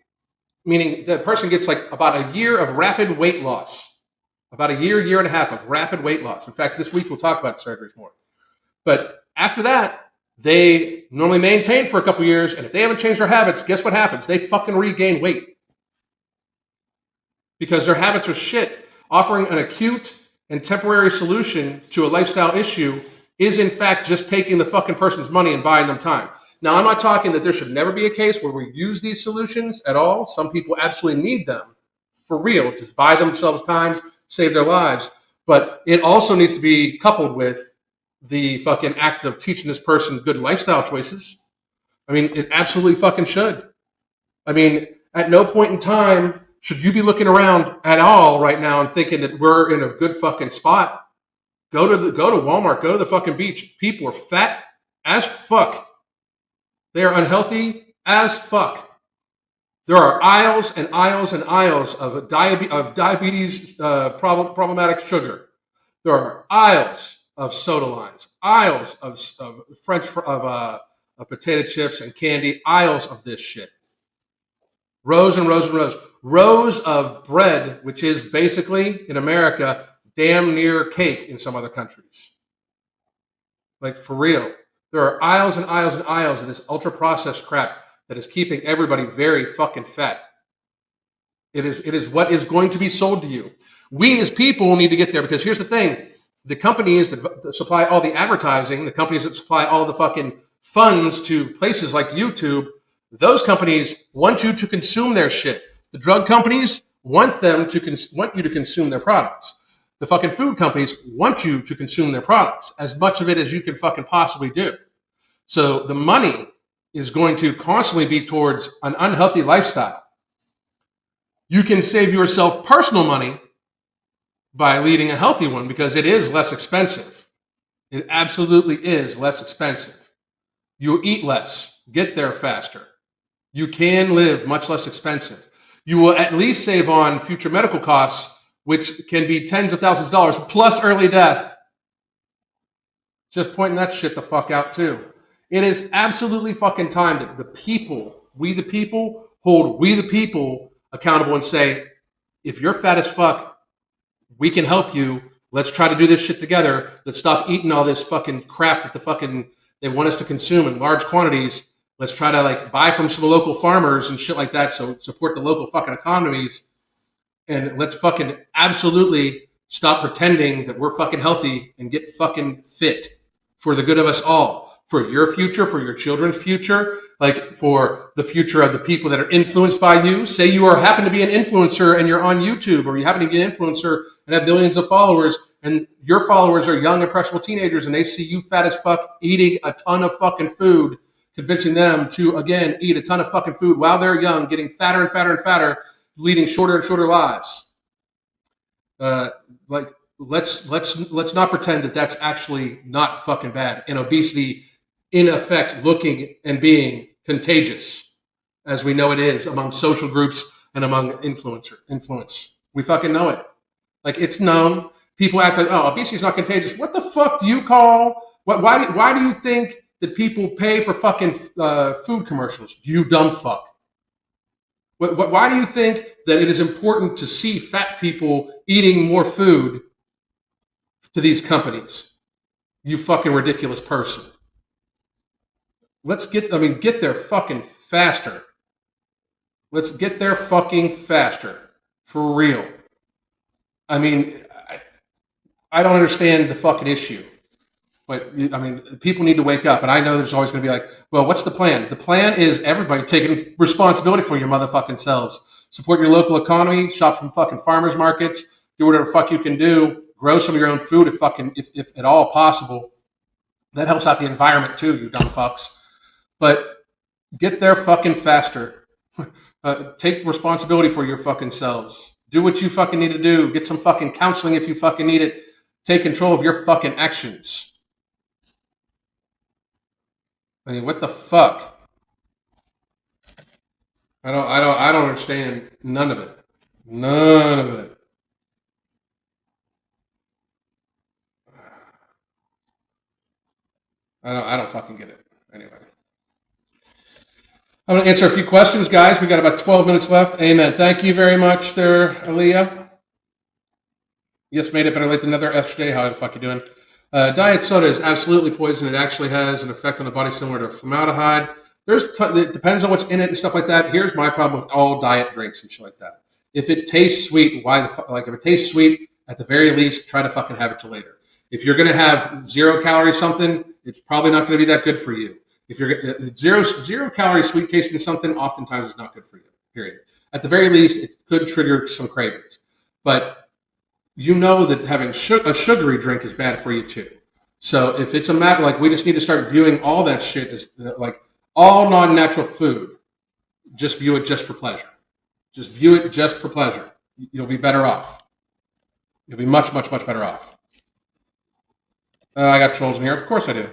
meaning the person gets like about a year of rapid weight loss, about a year and a half of rapid weight loss. In fact, this week we'll talk about surgeries more. But after that, they normally maintain for a couple years, and if they haven't changed their habits, guess what happens? They fucking regain weight. Because their habits are shit. Offering an acute and temporary solution to a lifestyle issue is in fact just taking the fucking person's money and buying them time. Now, I'm not talking that there should never be a case where we use these solutions at all. Some people absolutely need them for real, just buy themselves time, save their lives. But it also needs to be coupled with the fucking act of teaching this person good lifestyle choices. I mean, it absolutely fucking should. I mean, at no point in time should you be looking around at all right now and thinking that we're in a good fucking spot. Go to Walmart, go to the fucking beach. People are fat as fuck. They are unhealthy as fuck. There are aisles and aisles and aisles of diabetes problematic sugar. There are aisles of soda lines, aisles of potato chips and candy, aisles of this shit. Rows and rows and rows. Rows of bread, which is basically, in America, damn near cake in some other countries. Like, for real. There are aisles and aisles and aisles of this ultra-processed crap that is keeping everybody very fucking fat. It is what is going to be sold to you. We as people need to get there, because here's the thing. The companies that supply all the advertising, the companies that supply all the fucking funds to places like YouTube, Those companies want you to consume their shit. The drug companies want want you to consume their products. The fucking food companies want you to consume their products, as much of it as you can fucking possibly do. So the money is going to constantly be towards an unhealthy lifestyle. You can save yourself personal money by leading a healthy one because it is less expensive. It absolutely is less expensive. You eat less, get there faster. You can live much less expensive. You will at least save on future medical costs, which can be tens of thousands of dollars plus early death. Just pointing that shit the fuck out too. It is absolutely fucking time that the people, we the people, hold we the people accountable and say, if you're fat as fuck, we can help you. Let's try to do this shit together. Let's stop eating all this fucking crap that they want us to consume in large quantities. Let's try to like buy from some local farmers and shit like that. So support the local fucking economies. And let's fucking absolutely stop pretending that we're fucking healthy and get fucking fit for the good of us all, for your future, for your children's future, like for the future of the people that are influenced by you. Say you happen to be an influencer and you're on YouTube, or you happen to be an influencer and have billions of followers, and your followers are young, impressionable teenagers, and they see you fat as fuck eating a ton of fucking food, convincing them to, again, eat a ton of fucking food while they're young, getting fatter and fatter and fatter, leading shorter and shorter lives. Let's not pretend that that's actually not fucking bad. And obesity, in effect, looking and being contagious, as we know it is among social groups and among influence. We fucking know it. Like, it's known. People act like, oh, obesity is not contagious. What the fuck do you call? Why do you think that people pay for fucking food commercials? You dumb fuck. Why do you think that it is important to see fat people eating more food to these companies? You fucking ridiculous person. Get there fucking faster. Let's get there fucking faster. For real. I mean, I don't understand the fucking issue. But, I mean, people need to wake up. And I know there's always going to be like, well, what's the plan? The plan is everybody taking responsibility for your motherfucking selves. Support your local economy. Shop from fucking farmers markets. Do whatever fuck you can do. Grow some of your own food if at all possible. That helps out the environment too, you dumb fucks. But get there fucking faster. Take responsibility for your fucking selves. Do what you fucking need to do. Get some fucking counseling if you fucking need it. Take control of your fucking actions. I mean, what the fuck? I don't understand none of it. None of it. I don't fucking get it. Anyway. I'm going to answer a few questions, guys. We got about 12 minutes left. Amen. Thank you very much there, Aaliyah. Yes, made it better late than never. Yesterday, how the fuck you doing? Diet soda is absolutely poison. It actually has an effect on the body similar to formaldehyde. It depends on what's in it and stuff like that. Here's my problem with all diet drinks and shit like that. If it tastes sweet, if it tastes sweet, at the very least, try to fucking have it till later. If you're going to have 0 calorie something, it's probably not going to be that good for you. If you're zero calorie sweet tasting something, oftentimes it's not good for you, period. At the very least, it could trigger some cravings. But you know that having a sugary drink is bad for you too. So if it's a matter, like, we just need to start viewing all that shit as like all non-natural food, just view it just for pleasure. Just view it just for pleasure. You'll be better off. You'll be much, much, much better off. I got trolls in here. Of course I do.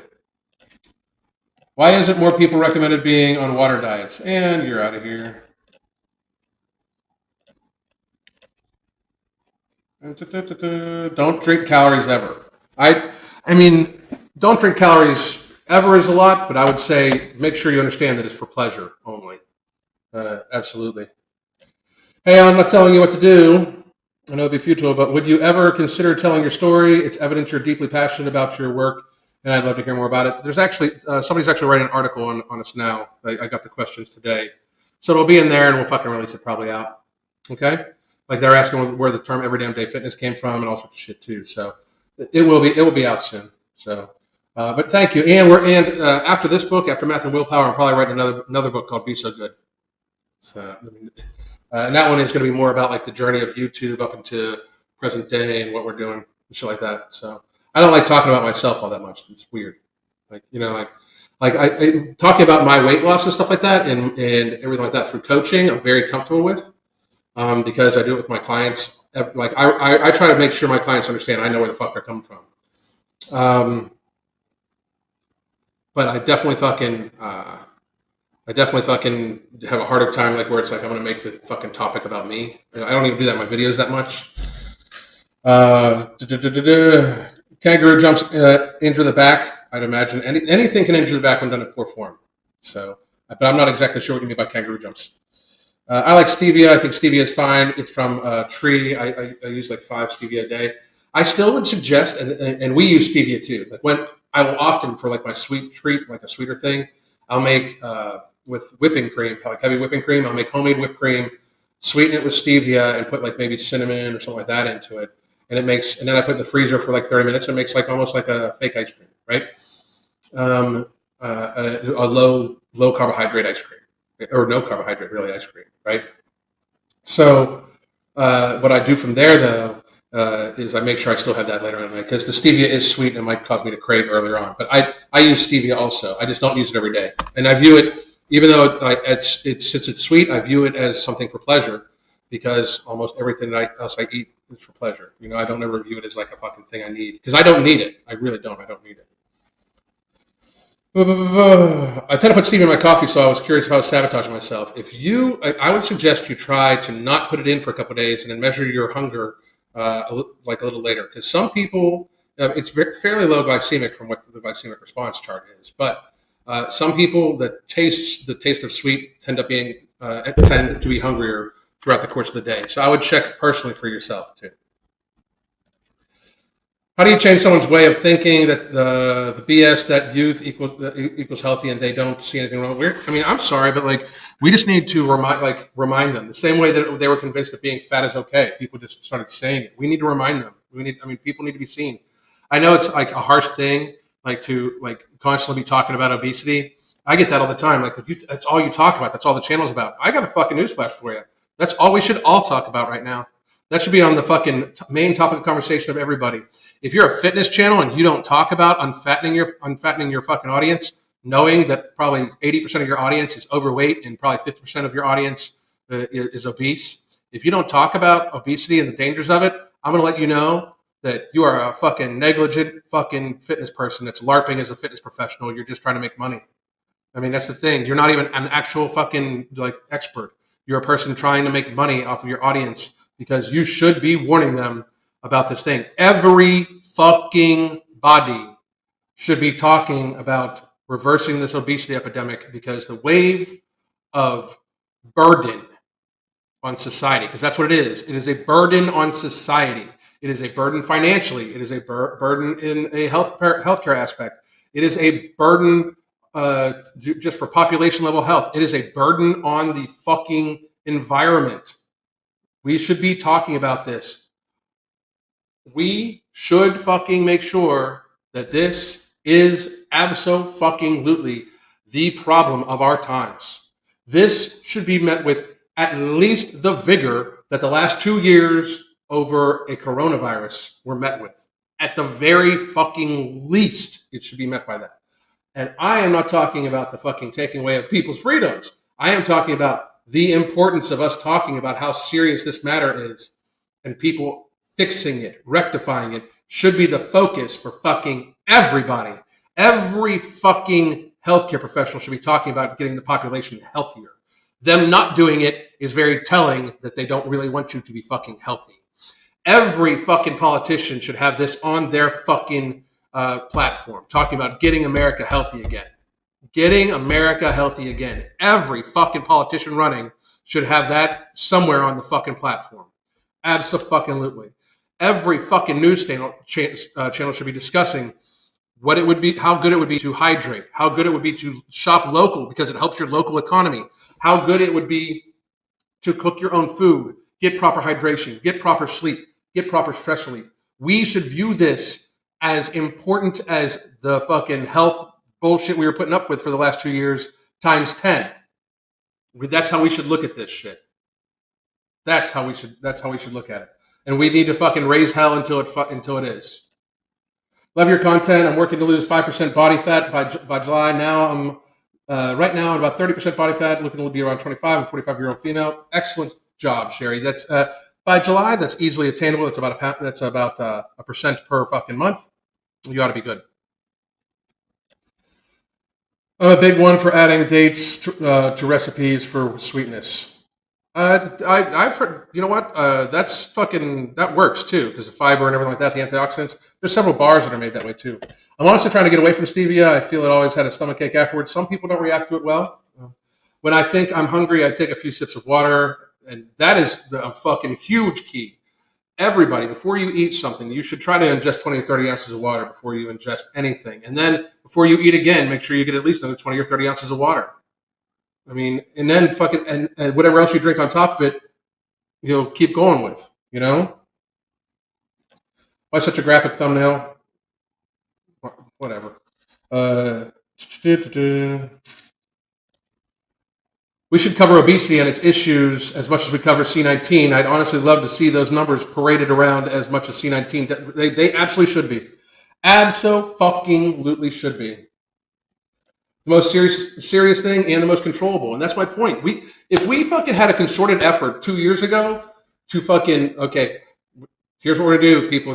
Why isn't more people recommended being on water diets? And you're out of here. Don't drink calories ever. I mean, don't drink calories ever is a lot, but I would say make sure you understand that it's for pleasure only. Absolutely. Hey, I'm not telling you what to do. I know it'd be futile, but would you ever consider telling your story? It's evident you're deeply passionate about your work, and I'd love to hear more about it. There's actually, somebody's actually writing an article on us now. I got the questions today. So it'll be in there, and we'll fucking release it probably out. Okay? Like, they're asking where the term every damn day fitness came from and all sorts of shit too. So it will be out soon. So But thank you. And after this book, after Math and Willpower, I'm probably writing another book called Be So Good. So, and that one is going to be more about like the journey of YouTube up into present day and what we're doing and shit like that. So I don't like talking about myself all that much. It's weird. Like, I talking about my weight loss and stuff like that and everything like that through coaching, I'm very comfortable with, because I do it with my clients. Like I try to make sure my clients understand I know where the fuck they're coming from. But I definitely fucking have a harder time, like where it's like I'm gonna make the fucking topic about me. I don't even do that in my videos that much. Kangaroo jumps, injure the back. I'd imagine anything can injure the back when done in poor form. So, but I'm not exactly sure what you mean by kangaroo jumps. I like stevia. I think stevia is fine. It's from Tree. I use like 5 stevia a day. I still would suggest, and we use stevia too. Like when I will often for like my sweet treat, like a sweeter thing, I'll make with whipping cream, like heavy whipping cream. I'll make homemade whipped cream, sweeten it with stevia, and put like maybe cinnamon or something like that into it. And then I put it in the freezer for like 30 minutes. It makes like almost like a fake ice cream, right? A low carbohydrate ice cream, or no carbohydrate really ice cream, right? So what I do from there though is I make sure I still have that later on because the stevia is sweet and it might cause me to crave earlier on. But I use stevia also. I just don't use it every day, and I view it, even though it's sweet, I view it as something for pleasure because almost everything else I eat is for pleasure. I don't ever view it as like a fucking thing I need because I don't need it. I really don't. I don't need it. I tend to put stevia in my coffee, so I was curious if I was sabotaging myself. I would suggest you try to not put it in for a couple of days and then measure your hunger like a little later. Because some people, it's fairly low glycemic from what the glycemic response chart is, but some people the taste of sweet tend to be hungrier throughout the course of the day. So I would check personally for yourself too. How do you change someone's way of thinking that the BS that youth equals healthy and they don't see anything wrong? I'm sorry, but like we just need to remind them the same way that they were convinced that being fat is okay. People just started saying it. We need to remind them. People need to be seen. I know it's like a harsh thing, like to like constantly be talking about obesity. I get that all the time. Like that's all you talk about. That's all the channel's about. I got a fucking newsflash for you. That's all we should all talk about right now. That should be on the fucking main topic of conversation of everybody. If you're a fitness channel and you don't talk about unfattening your fucking audience, knowing that probably 80% of your audience is overweight and probably 50% of your audience is obese, if you don't talk about obesity and the dangers of it, I'm going to let you know that you are a fucking negligent fucking fitness person that's LARPing as a fitness professional. You're just trying to make money. That's the thing. You're not even an actual fucking like expert. You're a person trying to make money off of your audience because you should be warning them about this thing. Every fucking body should be talking about reversing this obesity epidemic because the wave of burden on society, because that's what it is. It is a burden on society. It is a burden financially. It is a burden in a healthcare aspect. It is a burden just for population level health. It is a burden on the fucking environment. We should be talking about this. We should fucking make sure that this is abso-fucking-lutely the problem of our times. This should be met with at least the vigor that the last 2 years over a coronavirus were met with. At the very fucking least, it should be met by that. And I am not talking about the fucking taking away of people's freedoms. I am talking about the importance of us talking about how serious this matter is, and people fixing it, rectifying it, should be the focus for fucking everybody. Every fucking healthcare professional should be talking about getting the population healthier. Them not doing it is very telling that they don't really want you to be fucking healthy. Every fucking politician should have this on their fucking platform, talking about getting America healthy again. Getting America healthy again. Every fucking politician running should have that somewhere on the fucking platform. Abso-fucking-lutely. Every fucking news channel should be discussing what it would be, how good it would be to hydrate, how good it would be to shop local because it helps your local economy, how good it would be to cook your own food, get proper hydration, get proper sleep, get proper stress relief. We should view this as important as the fucking health bullshit we were putting up with for the last 2 years times 10. That's how we should look at this shit. That's how we should look at it. And we need to fucking raise hell until it is. Love your content. I'm working to lose 5% body fat by July. Now I'm right now I'm about 30% body fat, looking to be around 25 and 45-year-old female. Excellent job, Sherry. That's by July. That's easily attainable. That's about a percent per fucking month. You ought to be good. I'm a big one for adding dates to recipes for sweetness. I've heard, you know what? That works too, because the fiber and everything like that, the antioxidants. There's several bars that are made that way too. I'm honestly trying to get away from stevia. I feel it always had a stomachache afterwards. Some people don't react to it well. When I think I'm hungry, I take a few sips of water, and that is a fucking huge key. Everybody, before you eat something, you should try to ingest 20 or 30 ounces of water before you ingest anything. And then before you eat again, make sure you get at least another 20 or 30 ounces of water. I mean, and then fucking, and whatever else you drink on top of it, you'll keep going with, you know? Why such a graphic thumbnail? Whatever. We should cover obesity and its issues as much as we cover C19. I'd honestly love to see those numbers paraded around as much as C19. They absolutely should be. Absolutely should be. The most serious thing and the most controllable. And that's my point. If we fucking had a concerted effort 2 years ago to fucking, okay, here's what we're going to do, people.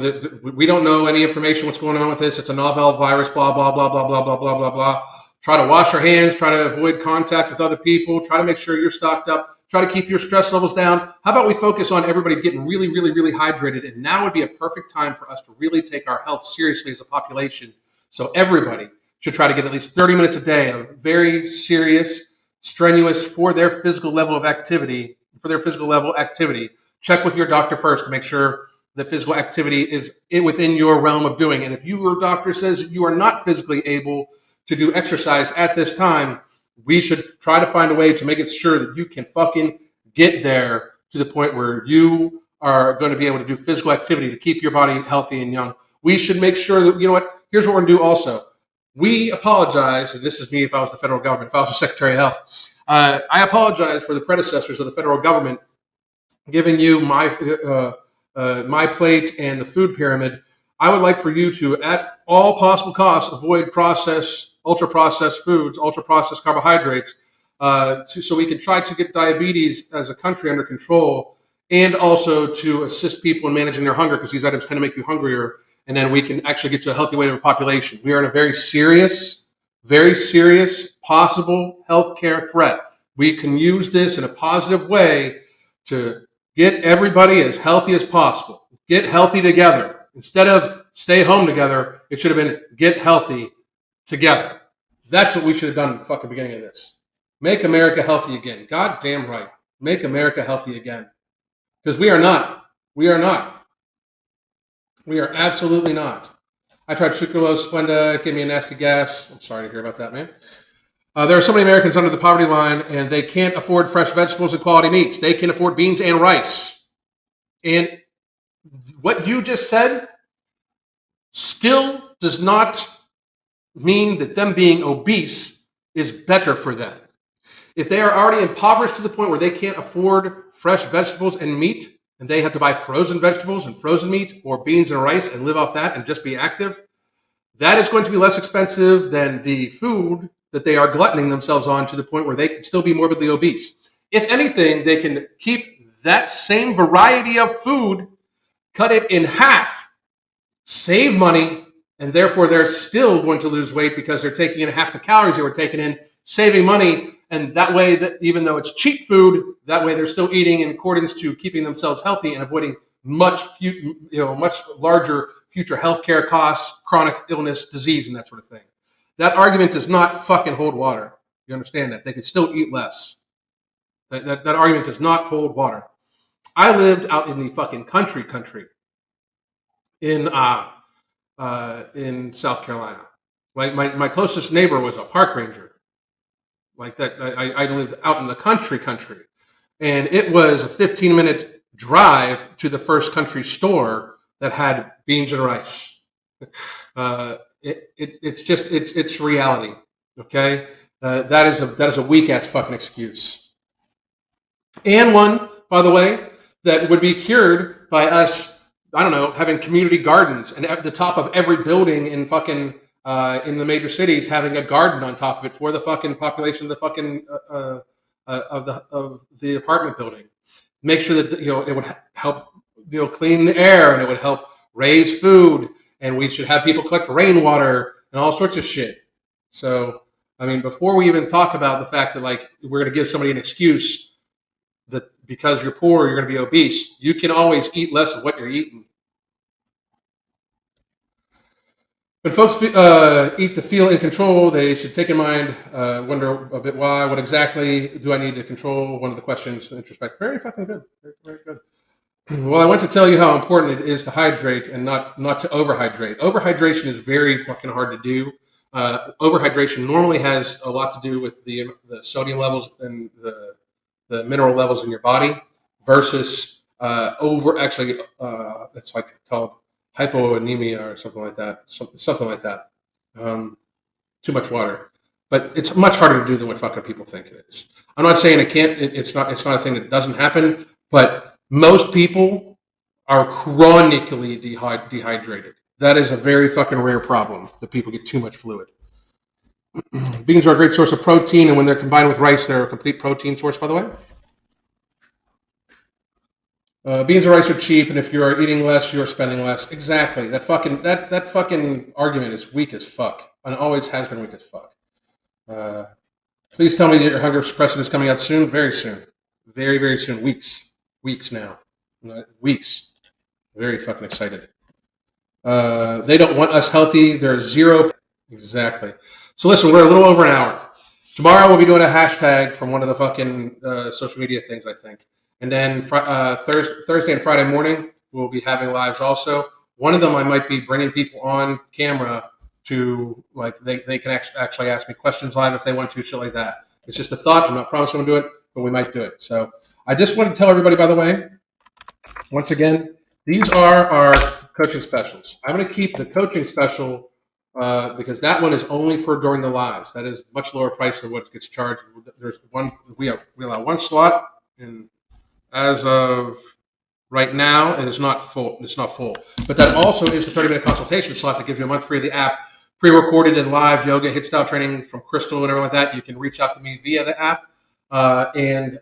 We don't know any information what's going on with this. It's a novel virus, blah, blah, blah, blah, blah, blah, blah, blah, blah. Try to wash your hands. Try to avoid contact with other people. Try to make sure you're stocked up. Try to keep your stress levels down. How about we focus on everybody getting really, really, really hydrated? And now would be a perfect time for us to really take our health seriously as a population. So everybody should try to get at least 30 minutes a day of very serious, strenuous for their physical level activity. Check with your doctor first to make sure the physical activity is within your realm of doing. And if your doctor says you are not physically able to do exercise at this time, we should try to find a way to make it sure that you can fucking get there to the point where you are going to be able to do physical activity to keep your body healthy and young. We should make sure that, you know what, here's what we're going to do also. We apologize, and this is me if I was the federal government, if I was the Secretary of Health. I apologize for the predecessors of the federal government giving you my plate and the food pyramid. I would like for you to, at all possible costs, avoid ultra-processed foods, ultra-processed carbohydrates, so we can try to get diabetes as a country under control, and also to assist people in managing their hunger, because these items tend to make you hungrier, and then we can actually get to a healthy weight of a population. We are in a very serious possible healthcare threat. We can use this in a positive way to get everybody as healthy as possible. Get healthy together. Instead of stay home together, it should have been get healthy together. That's what we should have done at the fucking beginning of this. Make America healthy again. God damn right. Make America healthy again. Because we are not. We are not. We are absolutely not. I tried sucralose, Splenda. It gave me a nasty gas. I'm sorry to hear about that, man. There are so many Americans under the poverty line, and they can't afford fresh vegetables and quality meats. They can afford beans and rice. And what you just said still does not mean that them being obese is better for them. If they are already impoverished to the point where they can't afford fresh vegetables and meat, and they have to buy frozen vegetables and frozen meat or beans and rice and live off that and just be active, that is going to be less expensive than the food that they are gluttoning themselves on to the point where they can still be morbidly obese. If anything, they can keep that same variety of food, cut it in half, save money, and therefore they're still going to lose weight because they're taking in half the calories they were taking in, saving money. And that way, that even though it's cheap food, that way they're still eating in accordance to keeping themselves healthy and avoiding much larger future healthcare costs, chronic illness, disease, and that sort of thing. That argument does not fucking hold water. You understand that? They can still eat less. That argument does not hold water. I lived out in the fucking country in South Carolina. My closest neighbor was a park ranger. Like that, I lived out in the country, and it was a 15-minute drive to the first country store that had beans and rice. It's reality. Okay, that is a weak ass fucking excuse, and one, by the way, that would be cured by us. I don't know, having community gardens, and at the top of every building in fucking in the major cities, having a garden on top of it for the fucking population of the fucking of the apartment building. Make sure that it would help clean the air, and it would help raise food, and we should have people collect rainwater and all sorts of shit. So I mean, before we even talk about the fact that like we're going to give somebody an excuse that because you're poor you're going to be obese, you can always eat less of what you're eating. When folks eat to feel in control, they should take in mind, wonder a bit why, what exactly do I need to control? One of the questions, introspect. Very fucking good. Very, very good. Well, I want to tell you how important it is to hydrate and not to overhydrate. Overhydration is very fucking hard to do. Overhydration normally has a lot to do with the sodium levels and the mineral levels in your body versus it's like called hypoanemia or something like that. Something like that. Too much water, but it's much harder to do than what fucking people think it is. I'm not saying it can't. It's not. It's not a thing that doesn't happen, but most people are chronically dehydrated. That is a very fucking rare problem that people get too much fluid. Beans are a great source of protein, and when they're combined with rice, they're a complete protein source, by the way. Beans and rice are cheap, and if you're eating less, you're spending less. Exactly. That fucking argument is weak as fuck, and always has been weak as fuck. Please tell me that your hunger suppressant is coming out soon. Very soon. Very, very soon. Weeks now. Weeks. Very fucking excited. They don't want us healthy. They're zero. Exactly. So listen, we're a little over an hour. Tomorrow we'll be doing a hashtag from one of the fucking social media things, I think. And then Thursday and Friday morning, we'll be having lives also. One of them, I might be bringing people on camera to, like, they can actually ask me questions live if they want to, shit like that. It's just a thought. I'm not promising to do it, but we might do it. So I just want to tell everybody, by the way, once again, these are our coaching specials. I'm going to keep the coaching special because that one is only for during the lives. That is much lower price than what gets charged. There's one. We allow one slot in. As of right now, it is not full. It's not full. But that also is the 30-minute consultation slot that gives you a month free of the app, pre-recorded and live yoga, HIIT style training from Crystal and everything like that. You can reach out to me via the app, and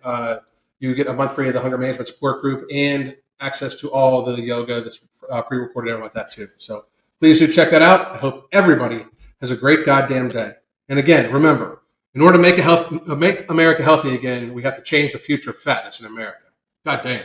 you get a month free of the Hunger Management Support Group and access to all the yoga that's pre-recorded and everything like that too. So please do check that out. I hope everybody has a great goddamn day. And again, remember, in order to make America healthy again, we have to change the future of fatness in America. God damn.